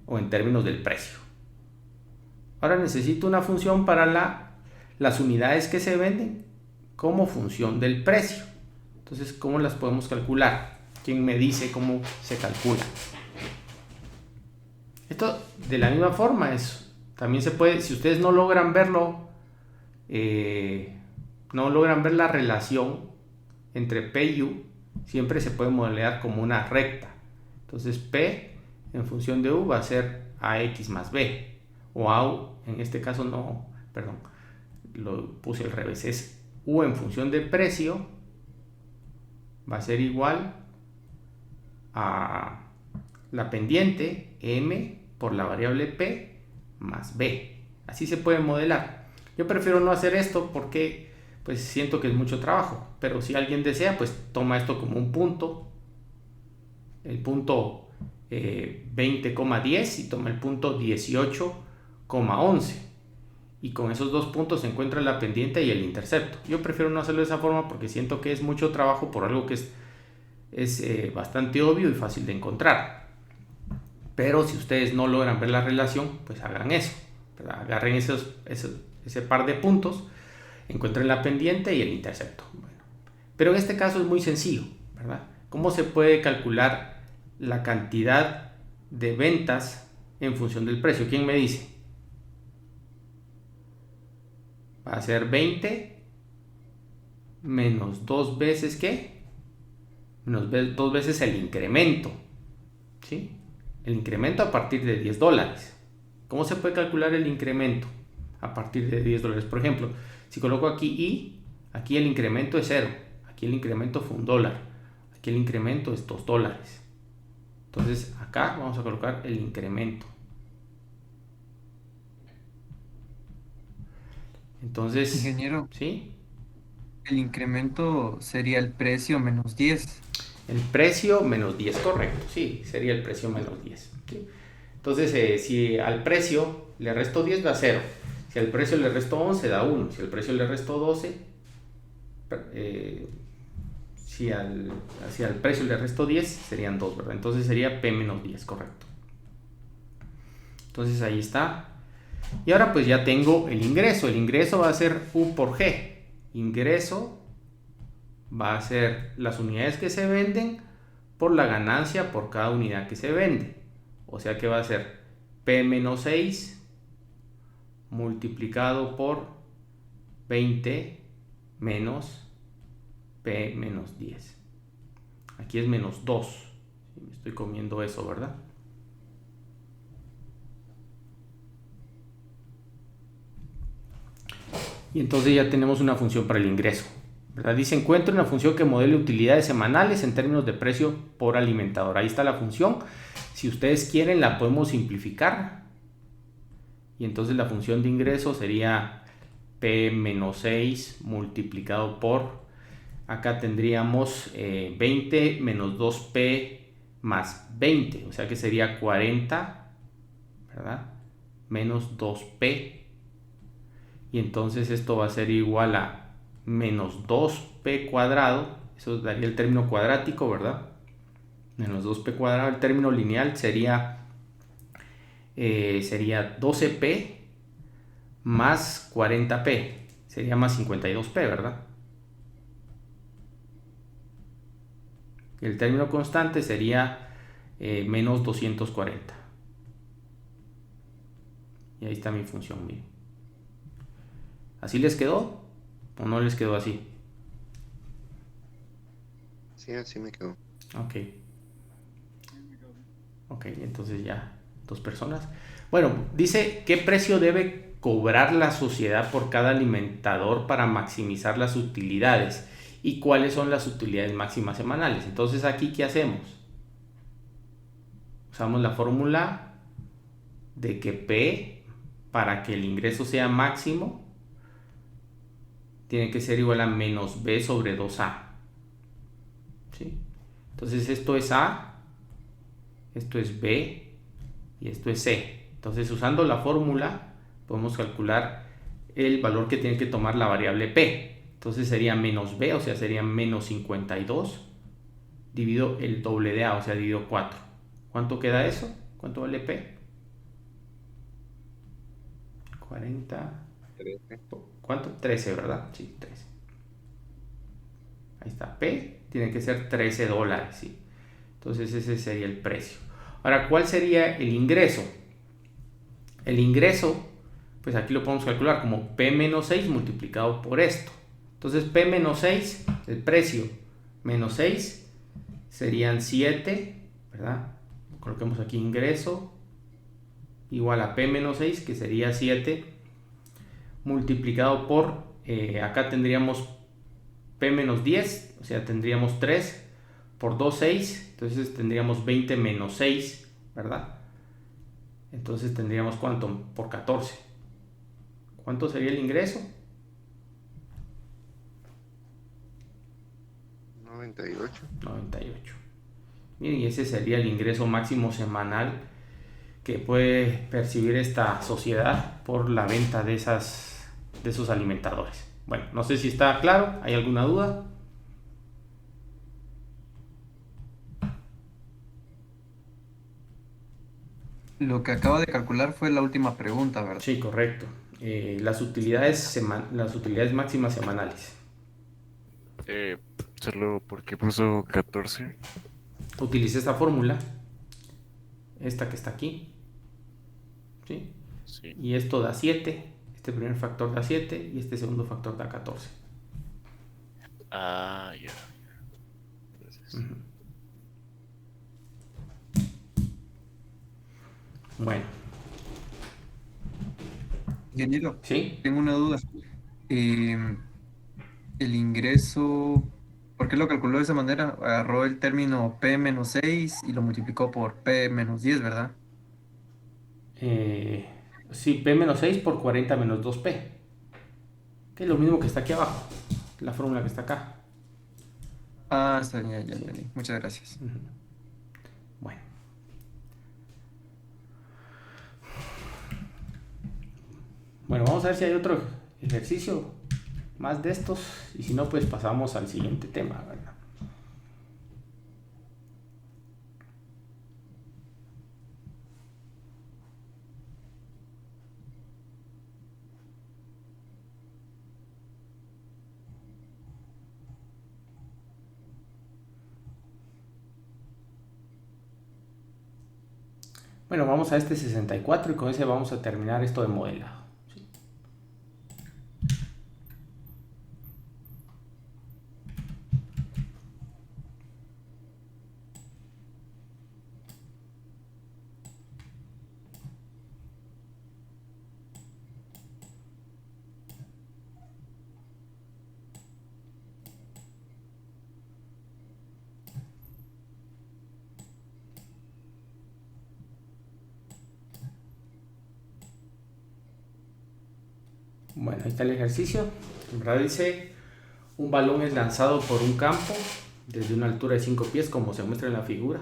[SPEAKER 1] o en términos del precio. Ahora necesito una función para las unidades que se venden como función del precio. Entonces, ¿cómo las podemos calcular? ¿Quién me dice cómo se calcula? Esto de la misma forma también se puede, si ustedes no logran verlo, no logran ver la relación entre P y U, siempre se puede modelar como una recta. Entonces P en función de U va a ser AX más B, o AU, en este caso no, perdón, lo puse al revés, es U en función de precio, va a ser igual a la pendiente M por la variable P más B. Así se puede modelar. Yo prefiero no hacer esto porque pues siento que es mucho trabajo, pero si alguien desea, pues toma esto como un punto, el punto 20,10 y toma el punto 18,11, y con esos dos puntos se encuentra la pendiente y el intercepto. Yo prefiero no hacerlo de esa forma porque siento que es mucho trabajo por algo que es bastante obvio y fácil de encontrar. Pero si ustedes no logran ver la relación, pues hagan eso, ¿verdad? Agarren ese par de puntos, encuentren la pendiente y el intercepto. Bueno, pero en este caso es muy sencillo, ¿verdad? ¿Cómo se puede calcular la cantidad de ventas en función del precio? ¿Quién me dice? Va a ser 20 menos 2 veces ¿qué? Menos 2 veces el incremento, ¿sí? El incremento a partir de $10. ¿Cómo se puede calcular el incremento a partir de $10? Por ejemplo, si coloco aquí I, aquí el incremento es 0, aquí el incremento fue $1, aquí el incremento es $2. Entonces acá vamos a colocar el incremento. Entonces,
[SPEAKER 2] Ingeniero,
[SPEAKER 1] ¿sí?
[SPEAKER 2] el incremento sería el precio menos 10.
[SPEAKER 1] El precio menos 10, correcto, sí, sería el precio menos 10, ¿sí? Entonces, si al precio le resto 10 da 0, si al precio le resto 11 da 1, si al precio le resto 12, si al precio le resto 10 serían 2, ¿verdad? Entonces sería P menos 10, correcto. Entonces ahí está. Y ahora pues ya tengo el ingreso. El ingreso va a ser U por G. Ingreso va a ser las unidades que se venden por la ganancia por cada unidad que se vende. O sea que va a ser P menos 6 multiplicado por 20 menos P menos 10. Aquí es menos 2. Me estoy comiendo eso, ¿verdad? Y entonces ya tenemos una función para el ingreso, ¿verdad? Dice encuentra una función que modele utilidades semanales en términos de precio por alimentador. Ahí está la función. Si ustedes quieren la podemos simplificar. Y entonces la función de ingreso sería P menos 6 multiplicado por, acá tendríamos 20 menos 2P más 20. O sea que sería 40, ¿verdad? Menos 2P. Y entonces esto va a ser igual a menos 2P cuadrado. Eso daría el término cuadrático, ¿verdad? Menos 2P cuadrado. El término lineal sería 12P más 40P. Sería más 52P, ¿verdad? Y el término constante sería menos 240. Y ahí está mi función, miren. ¿Así les quedó? ¿O no les quedó así?
[SPEAKER 7] Sí, así me quedó.
[SPEAKER 1] Ok, entonces ya, 2 personas. Bueno, dice, ¿qué precio debe cobrar la sociedad por cada alimentador para maximizar las utilidades? ¿Y cuáles son las utilidades máximas semanales? Entonces, aquí, ¿qué hacemos? Usamos la fórmula de que P, para que el ingreso sea máximo, tiene que ser igual a menos B sobre 2A. ¿Sí? Entonces esto es A, esto es B y esto es C. Entonces usando la fórmula podemos calcular el valor que tiene que tomar la variable P. Entonces sería menos B, o sea sería menos 52 dividido el doble de A, o sea dividido 4. ¿Cuánto queda eso? ¿Cuánto vale P? 40... ¿Cuánto? 13, ¿verdad? Sí, 13. Ahí está. P tiene que ser $13, ¿sí? Entonces ese sería el precio. Ahora, ¿cuál sería el ingreso? El ingreso, pues aquí lo podemos calcular como P menos 6 multiplicado por esto. Entonces P menos 6, el precio menos 6 serían 7, ¿verdad? Coloquemos aquí ingreso igual a P menos 6, que sería 7 multiplicado por, acá tendríamos P menos 10, o sea tendríamos 3 por 2, 6, entonces tendríamos 20 menos 6, ¿verdad? Entonces tendríamos ¿cuánto? Por 14. ¿Cuánto sería el ingreso?
[SPEAKER 7] 98.
[SPEAKER 1] 98. Miren, y ese sería el ingreso máximo semanal que puede percibir esta sociedad por la venta de esos alimentadores. Bueno, no sé si está claro. ¿Hay alguna duda?
[SPEAKER 2] Lo que acaba de calcular fue la última pregunta, ¿verdad?
[SPEAKER 1] Sí, correcto. Las utilidades máximas semanales.
[SPEAKER 5] Solo porque puso 14.
[SPEAKER 1] Utilicé esta fórmula, esta que está aquí, ¿sí?
[SPEAKER 5] Sí.
[SPEAKER 1] Y esto da 7, este primer factor da 7 y este segundo factor da 14.
[SPEAKER 5] Ah, ya. Gracias.
[SPEAKER 1] Ujú. Bueno,
[SPEAKER 2] Ingeniero,
[SPEAKER 1] ¿sí?
[SPEAKER 2] tengo una duda. El ingreso, ¿por qué lo calculó de esa manera? Agarró el término P-6 y lo multiplicó por P-10, ¿verdad?
[SPEAKER 1] Sí, P menos 6 por 40 menos 2P, que es lo mismo que está aquí abajo, la fórmula que está acá.
[SPEAKER 2] Ah, está bien, ya
[SPEAKER 1] Sí.
[SPEAKER 2] entendí. Muchas gracias.
[SPEAKER 1] Ujú. Bueno. Bueno, vamos a ver si hay otro ejercicio más de estos y si no, pues pasamos al siguiente tema, ¿verdad? Bueno, vamos a este 64 y con ese vamos a terminar esto de modelado. ¿Sí? Bueno, ahí está el ejercicio. En verdad dice, un balón es lanzado por un campo desde una altura de 5 pies, como se muestra en la figura,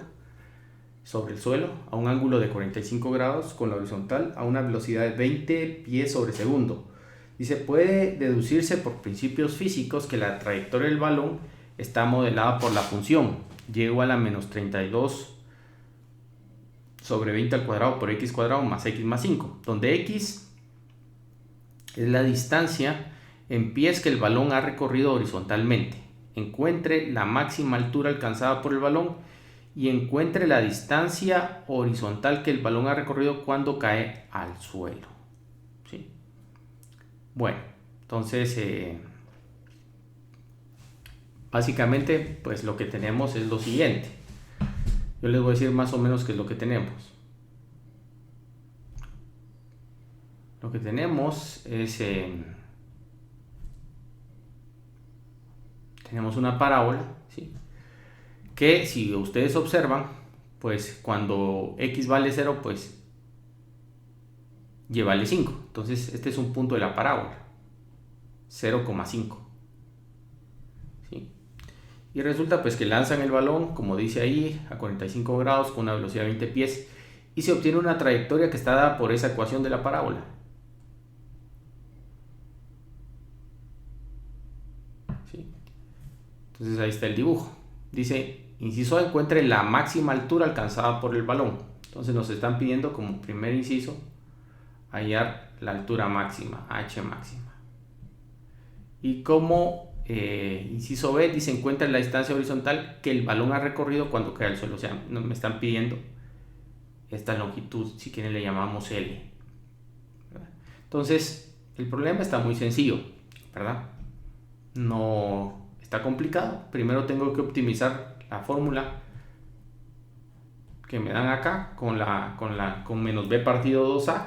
[SPEAKER 1] sobre el suelo, a un ángulo de 45 grados con la horizontal, a una velocidad de 20 pies sobre segundo. Dice, puede deducirse por principios físicos que la trayectoria del balón está modelada por la función y igual a menos 32 sobre 20 al cuadrado por x cuadrado más x más 5, donde x es la distancia en pies que el balón ha recorrido horizontalmente. Encuentre la máxima altura alcanzada por el balón y encuentre la distancia horizontal que el balón ha recorrido cuando cae al suelo. ¿Sí? Bueno, entonces básicamente pues lo que tenemos es lo siguiente. Yo les voy a decir más o menos qué es lo que tenemos. Lo que tenemos es tenemos una parábola, ¿sí? Que si ustedes observan, pues cuando x vale 0, pues y vale 5. Entonces este es un punto de la parábola, 0,5. ¿Sí? Y resulta pues que lanzan el balón, como dice ahí, a 45 grados con una velocidad de 20 pies y se obtiene una trayectoria que está dada por esa ecuación de la parábola. ¿Sí? Entonces ahí está el dibujo. Dice, inciso A, encuentre la máxima altura alcanzada por el balón. Entonces nos están pidiendo como primer inciso hallar la altura máxima, h máxima. Y como inciso B, dice, encuentra la distancia horizontal que el balón ha recorrido cuando cae al suelo. O sea, me están pidiendo esta longitud, si quieren le llamamos L. ¿Verdad? Entonces, el problema está muy sencillo, ¿verdad? No está complicado. Primero tengo que optimizar la fórmula que me dan acá con menos b partido 2a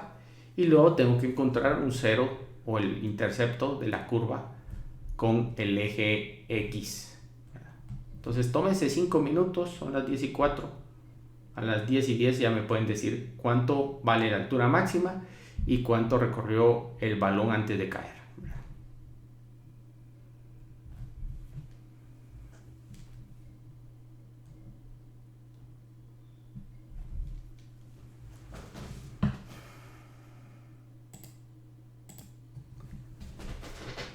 [SPEAKER 1] y luego tengo que encontrar un 0 o el intercepto de la curva con el eje X. Entonces tómense 5 minutos, son las 10:04, A las 10:10 ya me pueden decir cuánto vale la altura máxima y cuánto recorrió el balón antes de caer.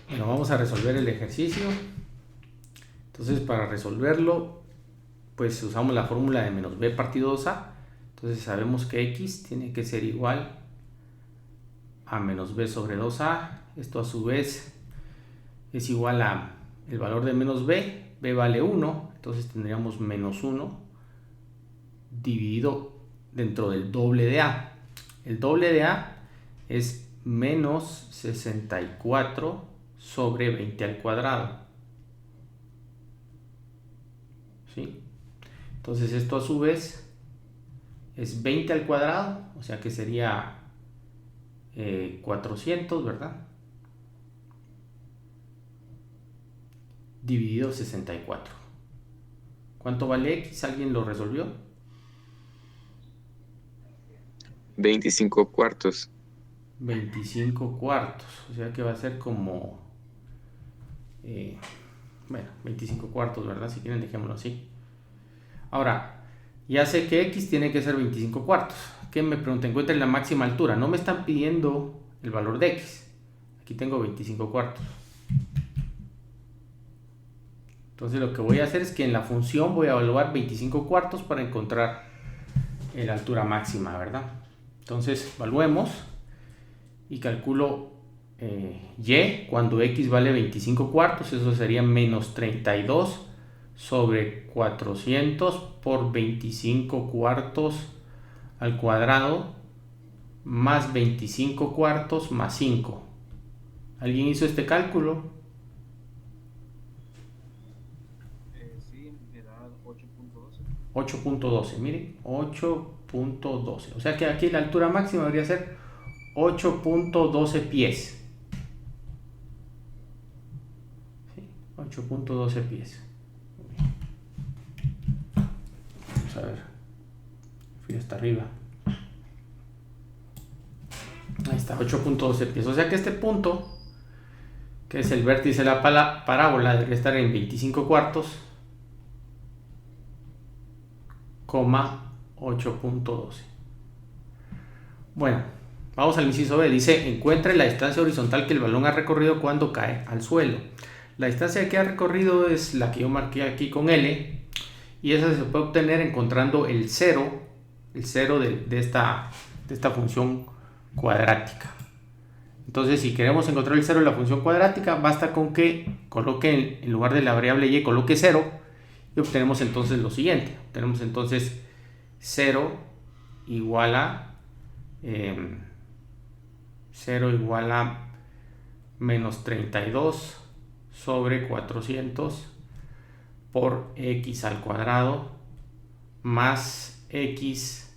[SPEAKER 1] Bueno, vamos a resolver el ejercicio. Entonces, para resolverlo, pues usamos la fórmula de menos b partido 2a. Entonces sabemos que x tiene que ser igual a menos b sobre 2a. Esto a su vez es igual a el valor de menos b. B vale 1, entonces tendríamos menos 1 dividido dentro del doble de a. El doble de a es menos 64 sobre 20 al cuadrado. ¿Sí? Entonces esto a su vez es 20 al cuadrado, o sea que sería 400, ¿verdad? Dividido 64. ¿Cuánto vale x? ¿Alguien lo resolvió?
[SPEAKER 8] 25 cuartos.
[SPEAKER 1] 25 cuartos, o sea que va a ser como, bueno, 25 cuartos, ¿verdad? Si quieren dejémoslo así. Ahora, ya sé que x tiene que ser 25 cuartos. ¿Qué me pregunta? Encuentren la máxima altura. No me están pidiendo el valor de x. Aquí tengo 25 cuartos. Entonces lo que voy a hacer es que en la función voy a evaluar 25 cuartos para encontrar la altura máxima, ¿verdad? Entonces evaluemos y calculo y cuando x vale 25 cuartos. Eso sería menos 32 sobre 400 por 25 cuartos al cuadrado más 25 cuartos más 5. ¿Alguien hizo este cálculo?
[SPEAKER 6] Sí, me da 8.12.
[SPEAKER 1] 8.12, miren, 8.12. O sea que aquí la altura máxima debería ser 8.12 pies. ¿Sí? 8.12 pies. Vamos a ver. Fui hasta arriba. Ahí está, 8.12 pies. O sea que este punto, que es el vértice de la parábola, debería estar en 25 cuartos, coma 8.12. Bueno, vamos al inciso B. Dice, encuentre la distancia horizontal que el balón ha recorrido cuando cae al suelo. La distancia que ha recorrido es la que yo marqué aquí con L, y esa se puede obtener encontrando el cero de esta función cuadrática. Entonces, si queremos encontrar el cero de la función cuadrática, basta con que coloque en lugar de la variable y coloque 0 y obtenemos entonces lo siguiente. Obtenemos entonces 0 igual a menos 32 sobre 400 por x al cuadrado más x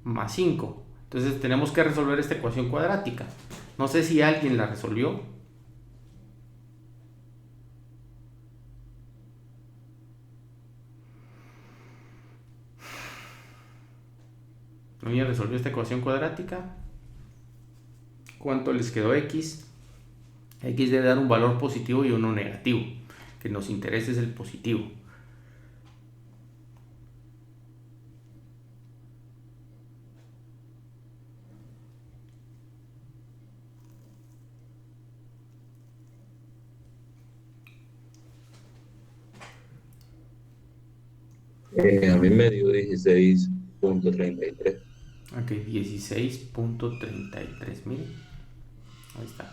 [SPEAKER 1] más 5. Entonces tenemos que resolver esta ecuación cuadrática. No sé si alguien la resolvió. ¿Alguien resolvió esta ecuación cuadrática? ¿Cuánto les quedó x? X debe dar un valor positivo y uno negativo. Que nos interesa es el positivo.
[SPEAKER 9] A mí me dio 16.33.
[SPEAKER 1] Ok, 16.33. Miren. Ahí está.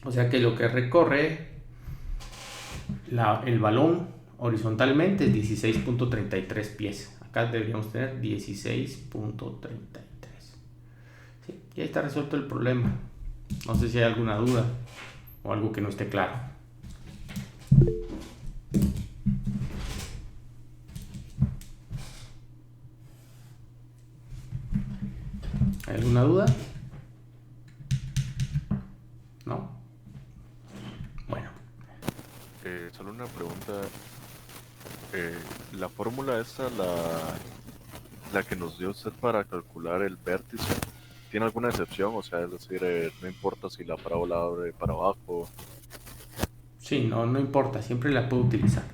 [SPEAKER 1] O sea que lo que recorre el balón horizontalmente es 16.33 pies. Acá deberíamos tener 16.33. ¿Sí? Y ahí está resuelto el problema. No sé si hay alguna duda o algo que no esté claro. ¿Hay alguna duda? ¿No? Bueno.
[SPEAKER 5] Solo una pregunta. La fórmula esa, la que nos dio usted para calcular el vértice, ¿tiene alguna excepción? O sea, es decir, no importa si la parábola abre para abajo.
[SPEAKER 1] Sí, no importa, siempre la puedo utilizar.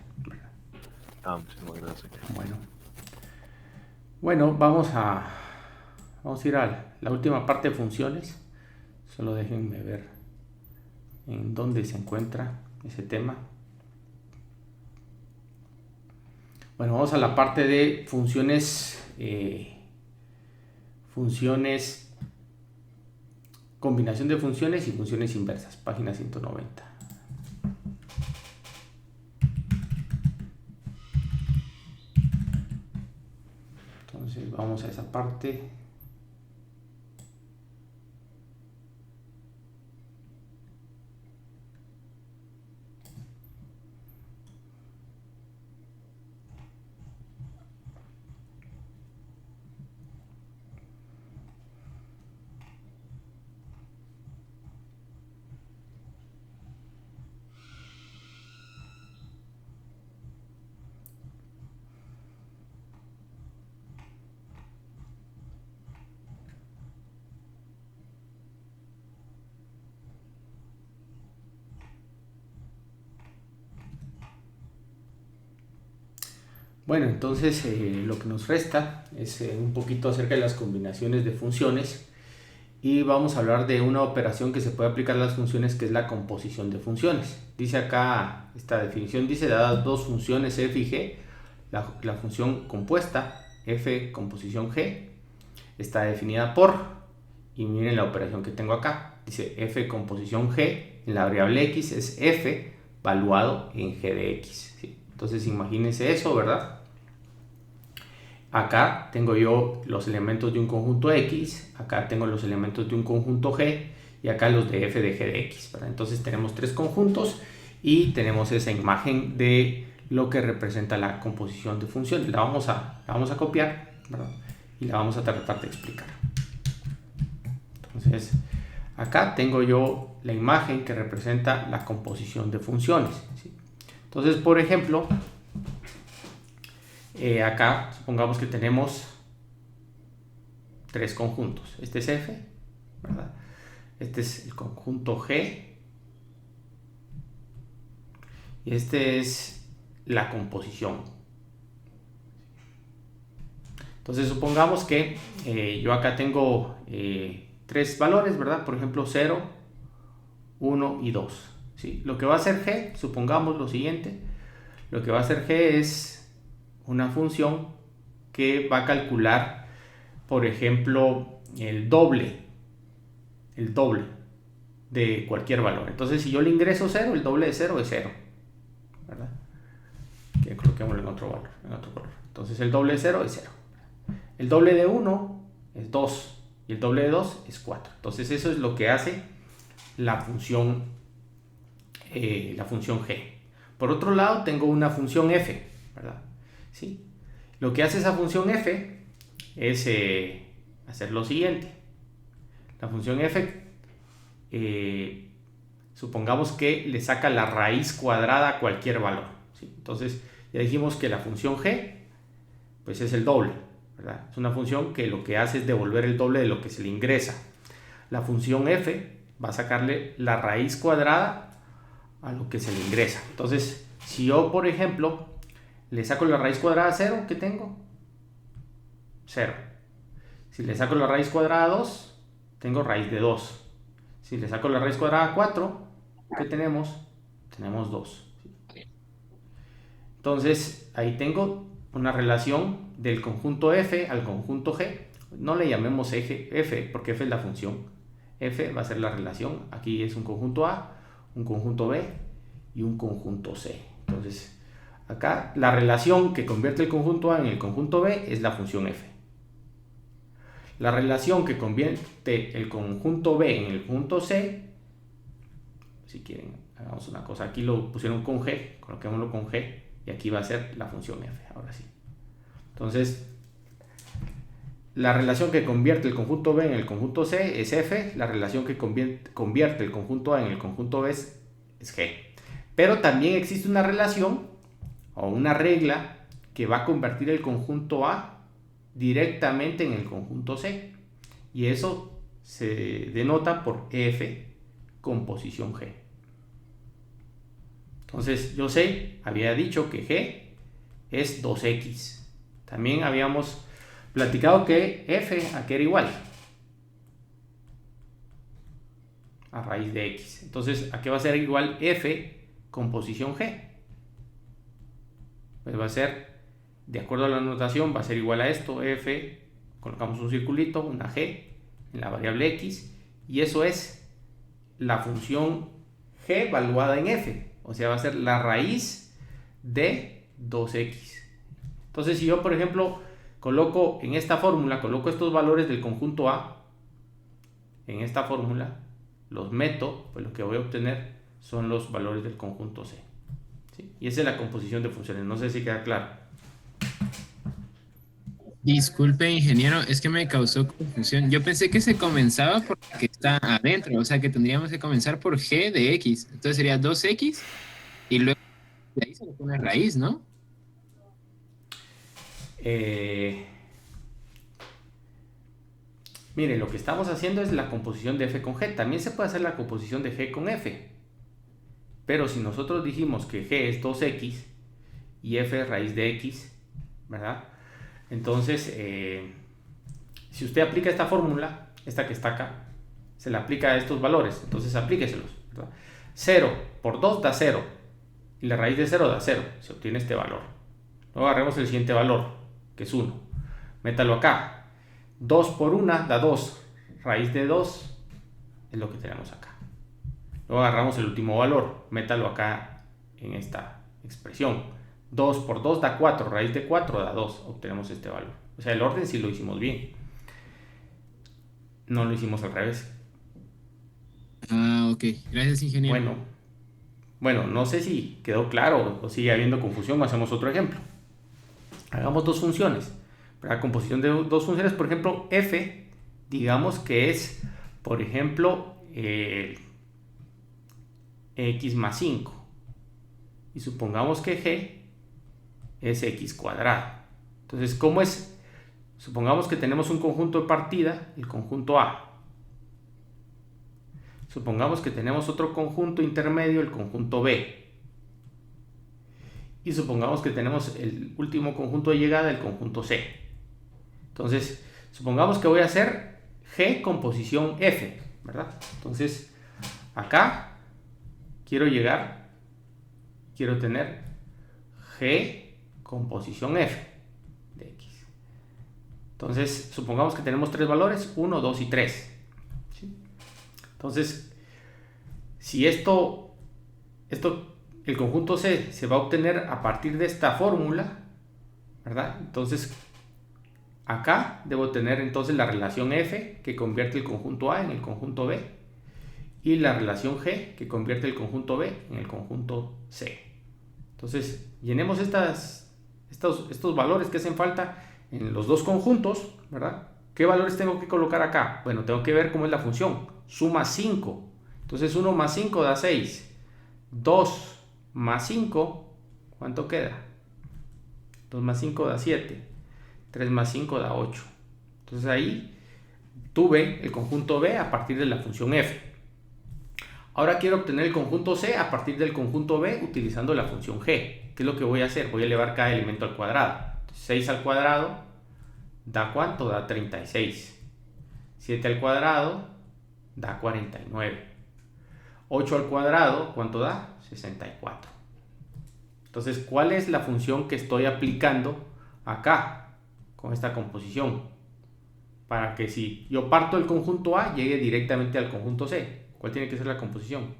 [SPEAKER 5] Muchísimas gracias.
[SPEAKER 1] Bueno, vamos a ir a la última parte de funciones. Solo déjenme ver en dónde se encuentra ese tema. Bueno, vamos a la parte de funciones, combinación de funciones y funciones inversas, página 190. Entonces vamos a esa parte. Bueno, entonces lo que nos resta es un poquito acerca de las combinaciones de funciones y vamos a hablar de una operación que se puede aplicar a las funciones, que es la composición de funciones. Dice acá, esta definición dice, dadas dos funciones f y g, la función compuesta f composición g está definida por, y miren la operación que tengo acá, dice f composición g en la variable x es f valuado en g de x, ¿sí? Entonces imagínense eso, ¿verdad? Acá tengo yo los elementos de un conjunto X, acá tengo los elementos de un conjunto G y acá los de f de g de x, ¿verdad? Entonces tenemos tres conjuntos y tenemos esa imagen de lo que representa la composición de funciones. La vamos a copiar, ¿verdad? Y la vamos a tratar de explicar. Entonces acá tengo yo la imagen que representa la composición de funciones, ¿sí? Entonces, por ejemplo, acá supongamos que tenemos tres conjuntos. Este es f, ¿verdad? Este es el conjunto g y este es la composición. Entonces supongamos que yo acá tengo tres valores, ¿verdad? Por ejemplo 0, 1 y 2, ¿sí? Lo que va a hacer g, supongamos lo siguiente, lo que va a hacer g es una función que va a calcular, por ejemplo, el doble de cualquier valor. Entonces, si yo le ingreso 0, el doble de 0 es 0, ¿verdad? Que coloquémoslo en otro valor, en otro color. Entonces, el doble de 0 es 0. El doble de 1 es 2 y el doble de 2 es 4. Entonces, eso es lo que hace la función g. Por otro lado, tengo una función f, ¿verdad? ¿Sí? Lo que hace esa función f es hacer lo siguiente. La función f, supongamos que le saca la raíz cuadrada a cualquier valor, ¿sí? Entonces ya dijimos que la función g pues es el doble, ¿verdad? Es una función que lo que hace es devolver el doble de lo que se le ingresa. La función f va a sacarle la raíz cuadrada a lo que se le ingresa. Entonces, si yo, por ejemplo, le saco la raíz cuadrada a 0, ¿qué tengo? 0. Si le saco la raíz cuadrada a 2, tengo raíz de 2. Si le saco la raíz cuadrada a 4, ¿qué tenemos? Tenemos 2. Entonces, ahí tengo una relación del conjunto f al conjunto g. No le llamemos eje f, porque f es la función. F va a ser la relación. Aquí es un conjunto A, un conjunto B y un conjunto C. Entonces, acá la relación que convierte el conjunto A en el conjunto B es la función f. La relación que convierte el conjunto B en el conjunto C, si quieren, hagamos una cosa. Aquí lo pusieron con G, coloquémoslo con G y aquí va a ser la función f. Ahora sí. Entonces, la relación que convierte el conjunto B en el conjunto C es f. La relación que convierte el conjunto A en el conjunto B es g. Pero también existe una relación, o una regla que va a convertir el conjunto A directamente en el conjunto C. Y eso se denota por F con posición G. Entonces yo había dicho que G es 2X. También habíamos platicado que F a qué era igual. A raíz de X. Entonces, ¿a qué va a ser igual F con posición G? Pues va a ser, de acuerdo a la notación, va a ser igual a esto, F, colocamos un circulito, una G en la variable X, y eso es la función G evaluada en F, o sea, va a ser la raíz de 2X. Entonces, si yo, por ejemplo, coloco en esta fórmula, coloco estos valores del conjunto A, en esta fórmula, los meto, pues lo que voy a obtener son los valores del conjunto C. ¿Sí? Y esa es la composición de funciones. No sé si queda claro.
[SPEAKER 4] Disculpe, ingeniero, es que me causó confusión. Yo pensé que se comenzaba por la que está adentro, o sea que tendríamos que comenzar por G de X. Entonces sería 2X y luego de ahí se le pone raíz, ¿no?
[SPEAKER 1] Mire, lo que estamos haciendo es la composición de F con G. También se puede hacer la composición de G con F. Pero si nosotros dijimos que G es 2X y F es raíz de X, ¿verdad? Entonces, si usted aplica esta fórmula, esta que está acá, se le aplica a estos valores. Entonces, aplíqueselos, ¿verdad? 0 por 2 da 0. Y la raíz de 0 da 0. Se obtiene este valor. Luego agarremos el siguiente valor, que es 1. Métalo acá. 2 por 1 da 2. Raíz de 2 es lo que tenemos acá. Luego agarramos el último valor. Métalo acá en esta expresión. 2 por 2 da 4. Raíz de 4 da 2. Obtenemos este valor. O sea, el orden sí lo hicimos bien. No lo hicimos al revés.
[SPEAKER 4] Ah, ok. Gracias, ingeniero.
[SPEAKER 1] Bueno, no sé si quedó claro o sigue habiendo confusión. Hacemos otro ejemplo. Hagamos dos funciones. La composición de dos funciones, por ejemplo, F, digamos que es, por ejemplo, X más 5. Y supongamos que G es X cuadrado. Entonces, ¿cómo es? Supongamos que tenemos un conjunto de partida, el conjunto A. Supongamos que tenemos otro conjunto intermedio, el conjunto B. Y supongamos que tenemos el último conjunto de llegada, el conjunto C. Entonces, supongamos que voy a hacer G con posición F, ¿verdad? Entonces, acá quiero tener G con posición F de X. Entonces, supongamos que tenemos tres valores, 1, 2 y 3. ¿Sí? Entonces, si el conjunto C se va a obtener a partir de esta fórmula, ¿verdad? Entonces, acá debo tener entonces la relación F que convierte el conjunto A en el conjunto B y la relación G que convierte el conjunto B en el conjunto C. Entonces, llenemos estos valores que hacen falta en los dos conjuntos, ¿verdad? ¿Qué valores tengo que colocar acá? Bueno, tengo que ver cómo es la función. Suma 5. Entonces, 1 más 5 da 6. 2 más 5, ¿cuánto queda? 2 más 5 da 7. 3 más 5 da 8. Entonces ahí tuve el conjunto B a partir de la función F. Ahora quiero obtener el conjunto C a partir del conjunto B utilizando la función G. ¿Qué es lo que voy a hacer? Voy a elevar cada elemento al cuadrado. Entonces, 6 al cuadrado da ¿cuánto? Da 36. 7 al cuadrado da 49. 8 al cuadrado, ¿cuánto da? 64. Entonces, ¿cuál es la función que estoy aplicando acá con esta composición? Para que si yo parto el conjunto A, llegue directamente al conjunto C. ¿Cuál tiene que ser la composición?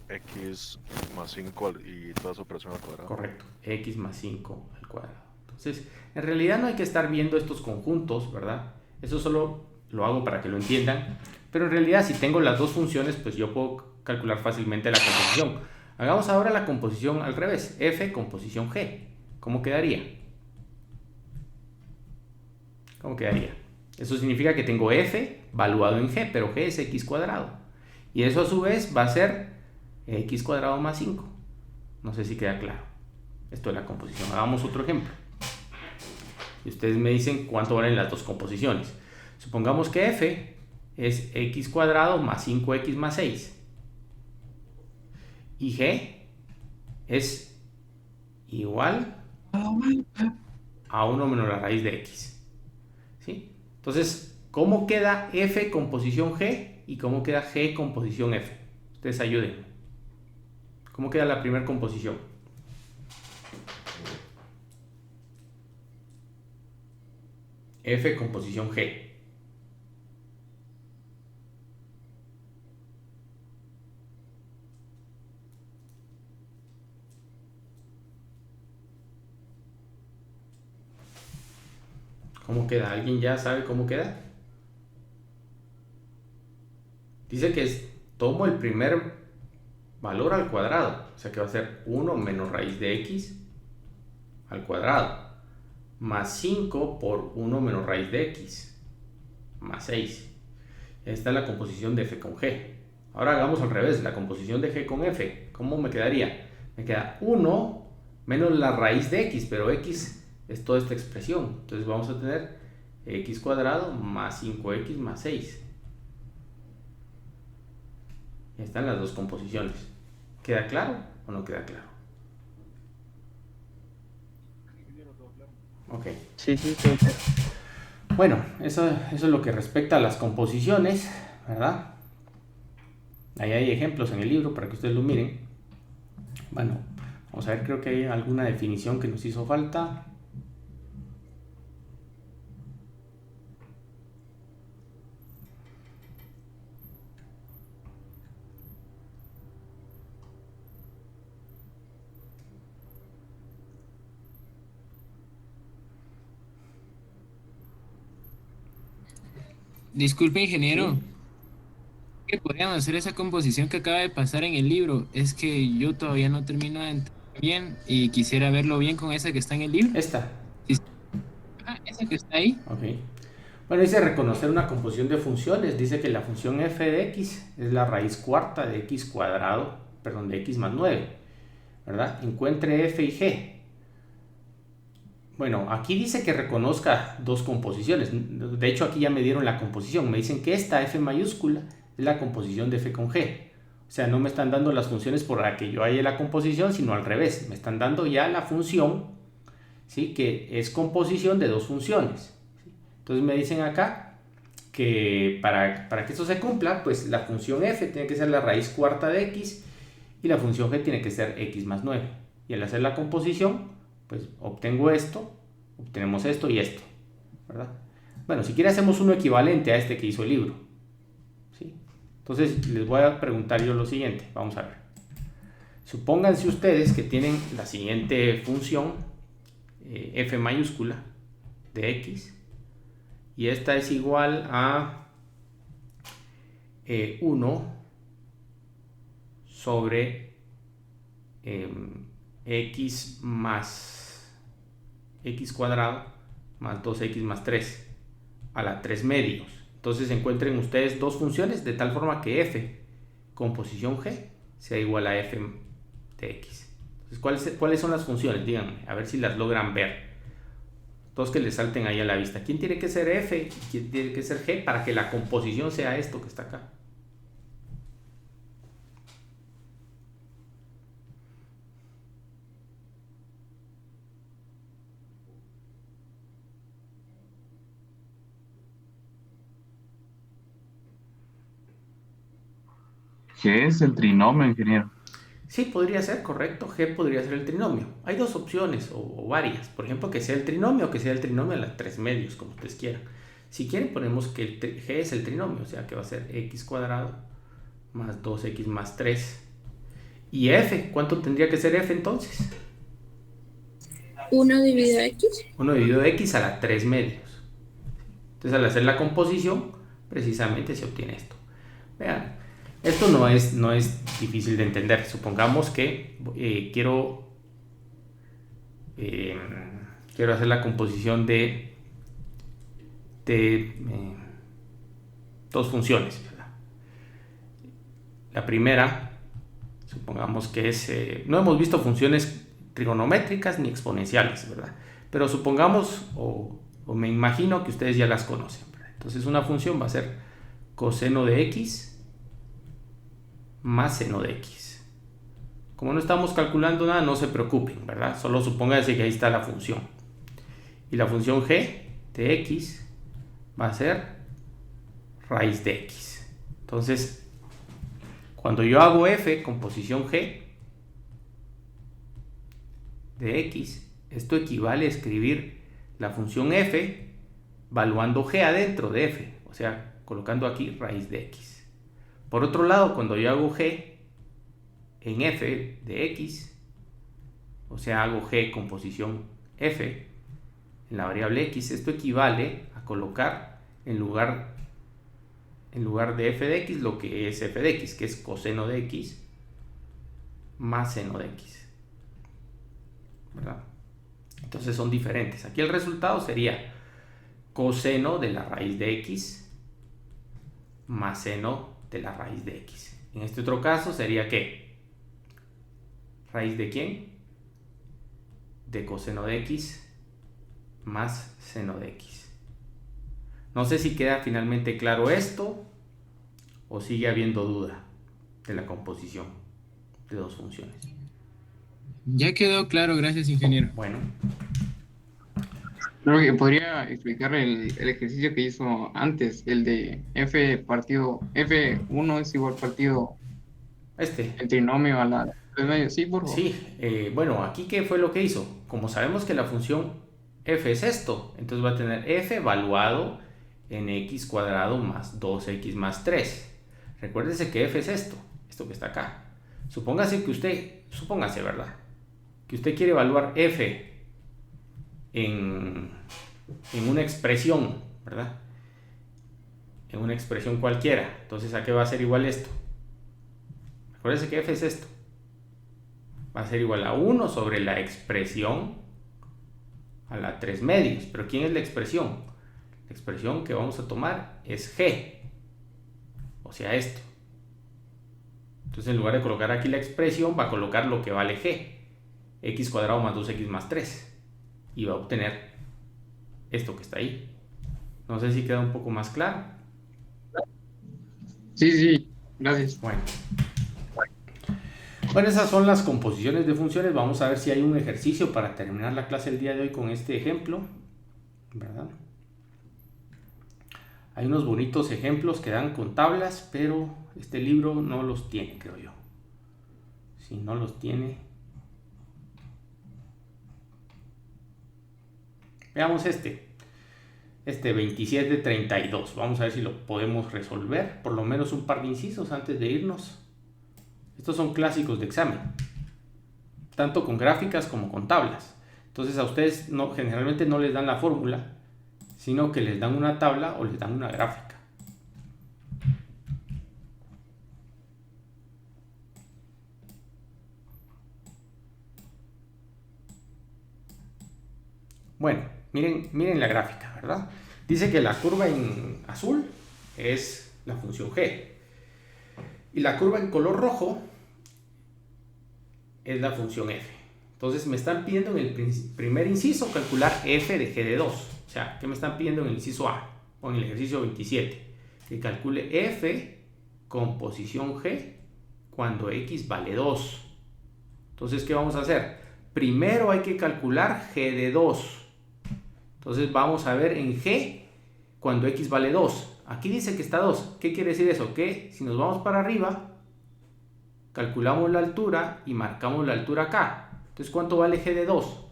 [SPEAKER 5] X más 5 y toda su operación al cuadrado.
[SPEAKER 1] Correcto, X más 5 al cuadrado. Entonces, en realidad no hay que estar viendo estos conjuntos, ¿verdad? Eso solo lo hago para que lo entiendan. Pero en realidad, si tengo las dos funciones, pues yo puedo calcular fácilmente la composición. Hagamos ahora la composición al revés. F con posición G. ¿Cómo quedaría? ¿Cómo quedaría? Eso significa que tengo F valuado en G, pero G es X cuadrado. Y eso a su vez va a ser x cuadrado más 5. No sé si queda claro. Esto es la composición. Hagamos otro ejemplo. Y ustedes me dicen cuánto valen las dos composiciones. Supongamos que f es x cuadrado más 5x más 6. Y g es igual a 1 menos la raíz de x. ¿Sí? Entonces, ¿cómo queda f con posición g y cómo queda g con posición f? Ustedes ayuden. ¿Cómo queda la primera composición? F con posición g. ¿Cómo queda? ¿Alguien ya sabe cómo queda? Dice que tomo el primer valor al cuadrado, o sea que va a ser 1 menos raíz de x al cuadrado, más 5 por 1 menos raíz de x, más 6. Esta es la composición de f con g. Ahora hagamos al revés, la composición de g con f. ¿Cómo me quedaría? Me queda 1 menos la raíz de x, pero x es toda esta expresión. Entonces vamos a tener x cuadrado más 5x más 6. Están las dos composiciones. ¿Queda claro o no queda claro? Ok.
[SPEAKER 2] Sí, sí, sí.
[SPEAKER 1] Bueno, eso es lo que respecta a las composiciones, ¿verdad? Ahí hay ejemplos en el libro para que ustedes lo miren. Bueno, vamos a ver, creo que hay alguna definición que nos hizo falta.
[SPEAKER 4] Disculpe, ingeniero.
[SPEAKER 1] Sí.
[SPEAKER 4] ¿Qué podrían hacer esa composición que acaba de pasar en el libro? Es que yo todavía no termino de entender bien y quisiera verlo bien con esa que está en el libro.
[SPEAKER 1] Esta.
[SPEAKER 4] Esa que está ahí.
[SPEAKER 1] Ok. Bueno, dice reconocer una composición de funciones. Dice que la función f de x es la raíz cuarta de x cuadrado, perdón, de x más 9, ¿verdad? Encuentre f y g. Bueno, aquí dice que reconozca dos composiciones. De hecho, aquí ya me dieron la composición. Me dicen que esta f mayúscula es la composición de f con g. O sea, no me están dando las funciones por la que yo halle la composición, sino al revés. Me están dando ya la función, ¿sí? Que es composición de dos funciones. Entonces me dicen acá que para que esto se cumpla, pues la función f tiene que ser la raíz cuarta de x y la función g tiene que ser x más 9. Y al hacer la composición, pues obtengo esto, obtenemos esto y esto, ¿verdad? Bueno, si quiere hacemos uno equivalente a este que hizo el libro, ¿sí? Entonces les voy a preguntar yo lo siguiente, vamos a ver. Supónganse ustedes que tienen la siguiente función, f mayúscula de x, y esta es igual a 1 sobre x más x cuadrado más 2x más 3 a la 3 medios. Entonces encuentren ustedes dos funciones de tal forma que f con posición g sea igual a f de x. Entonces, ¿cuáles son las funciones? Díganme, a ver si las logran ver. Dos que les salten ahí a la vista. ¿Quién tiene que ser f y quién tiene que ser g para que la composición sea esto que está acá?
[SPEAKER 6] ¿Qué es el trinomio, ingeniero?
[SPEAKER 1] Sí, podría ser, correcto. G podría ser el trinomio. Hay dos opciones o varias. Por ejemplo, que sea el trinomio o que sea el trinomio a las 3 medios, como ustedes quieran. Si quieren, ponemos que G es el trinomio, o sea que va a ser x cuadrado más 2x más 3. ¿Y f? ¿Cuánto tendría que ser f entonces?
[SPEAKER 8] 1 dividido x.
[SPEAKER 1] 1 dividido x a la 3 medios. Entonces, al hacer la composición, precisamente se obtiene esto. Vean. Esto no es difícil de entender. Supongamos que quiero hacer la composición de dos funciones, ¿verdad? La primera Supongamos que es... no hemos visto funciones trigonométricas ni exponenciales, ¿verdad? Pero supongamos, o me imagino que ustedes ya las conocen, ¿verdad? Entonces una función va a ser coseno de x más seno de x. Como no estamos calculando nada, no se preocupen, ¿verdad? Solo supónganse que ahí está la función. Y la función g de x va a ser raíz de x. Entonces, cuando yo hago f con posición g de x, esto equivale a escribir la función f valuando g adentro de f, o sea, colocando aquí raíz de x. Por otro lado, cuando yo hago g en f de x, o sea, hago g con posición f en la variable x, esto equivale a colocar en lugar de f de x lo que es f de x, que es coseno de x más seno de x, ¿verdad? Entonces son diferentes. Aquí el resultado sería coseno de la raíz de x más seno de la raíz de x. En este otro caso sería ¿qué? ¿Raíz de quién? De coseno de x más seno de x. No sé si queda finalmente claro esto o sigue habiendo duda de la composición de dos funciones.
[SPEAKER 4] Ya quedó claro, gracias, ingeniero.
[SPEAKER 1] Bueno,
[SPEAKER 8] Creo que podría explicar el ejercicio que hizo antes, el de F1 es igual partido el trinomio a la 3 medios. Sí, por favor.
[SPEAKER 1] Sí, bueno, aquí ¿qué fue lo que hizo? Como sabemos que la función f es esto, entonces va a tener f evaluado en x cuadrado más 2x más 3. Recuérdese que f es esto que está acá. Supóngase, ¿verdad? Que usted quiere evaluar f en una expresión, ¿verdad? En una expresión cualquiera. Entonces, ¿a qué va a ser igual esto? Recuérdese que f es esto. Va a ser igual a 1 sobre la expresión a la 3 medios. ¿Pero quién es la expresión? La expresión que vamos a tomar es g. O sea, esto. Entonces, en lugar de colocar aquí la expresión, va a colocar lo que vale g. X cuadrado más 2x más 3. Y va a obtener esto que está ahí. No sé si queda un poco más claro.
[SPEAKER 8] Sí, gracias.
[SPEAKER 1] Bueno, esas son las composiciones de funciones. Vamos a ver si hay un ejercicio para terminar la clase el día de hoy con este ejemplo, ¿verdad? Hay unos bonitos ejemplos que dan con tablas, pero este libro no los tiene, creo yo. Si no los tiene... Veamos este 2732. Vamos a ver si lo podemos resolver. Por lo menos un par de incisos antes de irnos. Estos son clásicos de examen, tanto con gráficas como con tablas. Entonces a ustedes generalmente no les dan la fórmula, sino que les dan una tabla o les dan una gráfica. Bueno, miren la gráfica, ¿verdad? Dice que la curva en azul es la función g. Y la curva en color rojo es la función f. Entonces me están pidiendo en el primer inciso calcular f de g de 2. O sea, ¿qué me están pidiendo en el inciso A? O en el ejercicio 27. Que calcule f con posición g cuando x vale 2. Entonces, ¿qué vamos a hacer? Primero hay que calcular g de 2. Entonces vamos a ver en g cuando x vale 2. Aquí dice que está 2. ¿Qué quiere decir eso? Que si nos vamos para arriba, calculamos la altura y marcamos la altura acá. Entonces, ¿cuánto vale g de 2?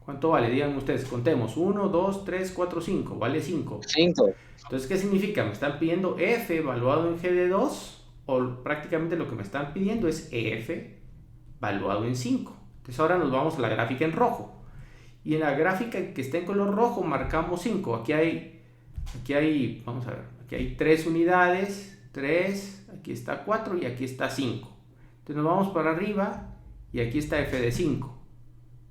[SPEAKER 1] ¿Cuánto vale? Digan ustedes, contemos. 1, 2, 3, 4, 5. Vale 5.
[SPEAKER 7] 5.
[SPEAKER 1] Entonces, ¿qué significa? Me están pidiendo f evaluado en g de 2, o prácticamente lo que me están pidiendo es f evaluado en 5. Entonces, ahora nos vamos a la gráfica en rojo. Y en la gráfica que está en color rojo marcamos 5. Aquí hay, vamos a ver, aquí hay 3 unidades, 3, aquí está 4 y aquí está 5. Entonces nos vamos para arriba y aquí está f de 5.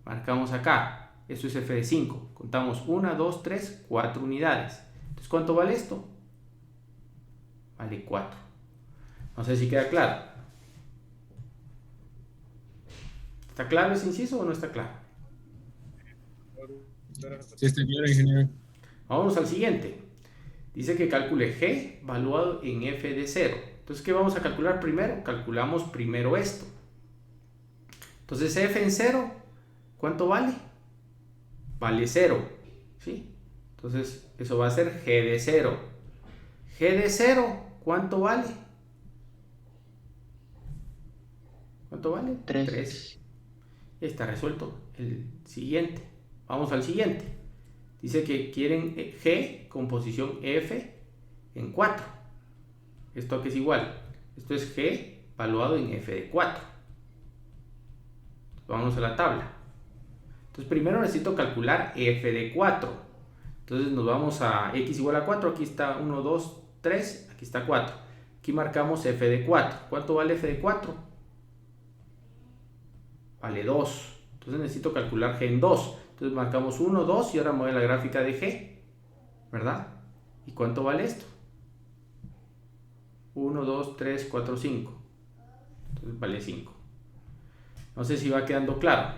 [SPEAKER 1] Marcamos acá, eso es f de 5. Contamos 1, 2, 3, 4 unidades. Entonces, ¿cuánto vale esto? Vale 4. No sé si queda claro. ¿Está claro ese inciso o no está claro?
[SPEAKER 4] Sí, está claro, ingeniero.
[SPEAKER 1] Vamos al siguiente. Dice que calcule G valuado en f de 0. Entonces, ¿qué vamos a calcular primero? Calculamos primero esto. Entonces, f en 0, ¿cuánto vale? Vale 0. ¿Sí? Entonces, eso va a ser G de 0. G de 0, ¿cuánto vale? ¿Cuánto vale? 3. Ya está resuelto. El siguiente. Vamos al siguiente. Dice que quieren G con posición F en 4. ¿Esto que es igual? Esto es G valuado en F de 4. Vamos a la tabla. Entonces primero necesito calcular F de 4. Entonces nos vamos a X igual a 4. Aquí está 1, 2, 3. Aquí está 4. Aquí marcamos F de 4. ¿Cuánto vale F de 4? Vale 2. Entonces necesito calcular G en 2. Entonces marcamos 1, 2 y ahora me voy a la gráfica de G, ¿verdad? ¿Y cuánto vale esto? 1, 2, 3, 4, 5. Entonces vale 5. No sé si va quedando claro.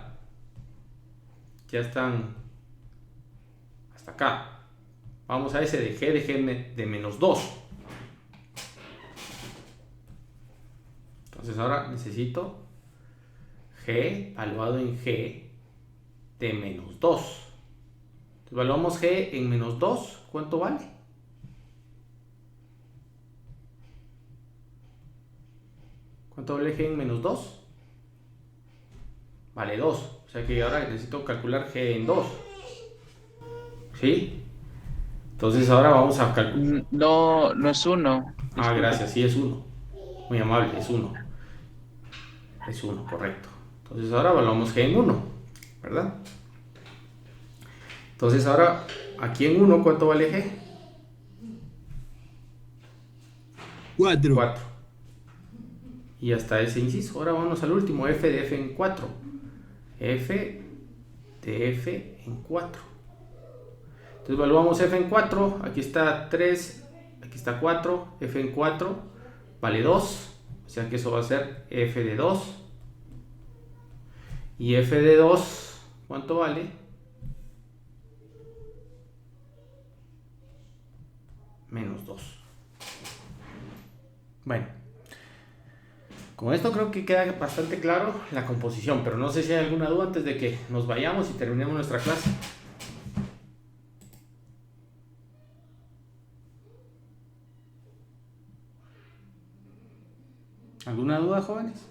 [SPEAKER 1] Ya están hasta acá. Vamos a ese de G de menos 2. Entonces ahora necesito G valuado en G de menos 2. Entonces, evaluamos G en menos 2. ¿Cuánto vale? ¿Cuánto vale G en menos 2? Vale 2. O sea que ahora necesito calcular G en 2. ¿Sí? Entonces ahora vamos a calcular.
[SPEAKER 8] No, no es 1.
[SPEAKER 1] Ah, gracias. Sí, es 1. Muy amable, es 1. Es 1, correcto. Entonces ahora evaluamos G en 1, ¿verdad? Entonces ahora, aquí en 1, ¿cuánto vale G?
[SPEAKER 4] 4.
[SPEAKER 1] 4. Y hasta ese inciso. Ahora vamos al último, F de F en 4. F de F en 4. Entonces evaluamos F en 4. Aquí está 3, aquí está 4. F en 4 vale 2. O sea que eso va a ser F de 2. Y F de 2, ¿cuánto vale? Menos 2. Bueno, con esto creo que queda bastante claro la composición, pero no sé si hay alguna duda antes de que nos vayamos y terminemos nuestra clase. ¿Alguna duda, jóvenes?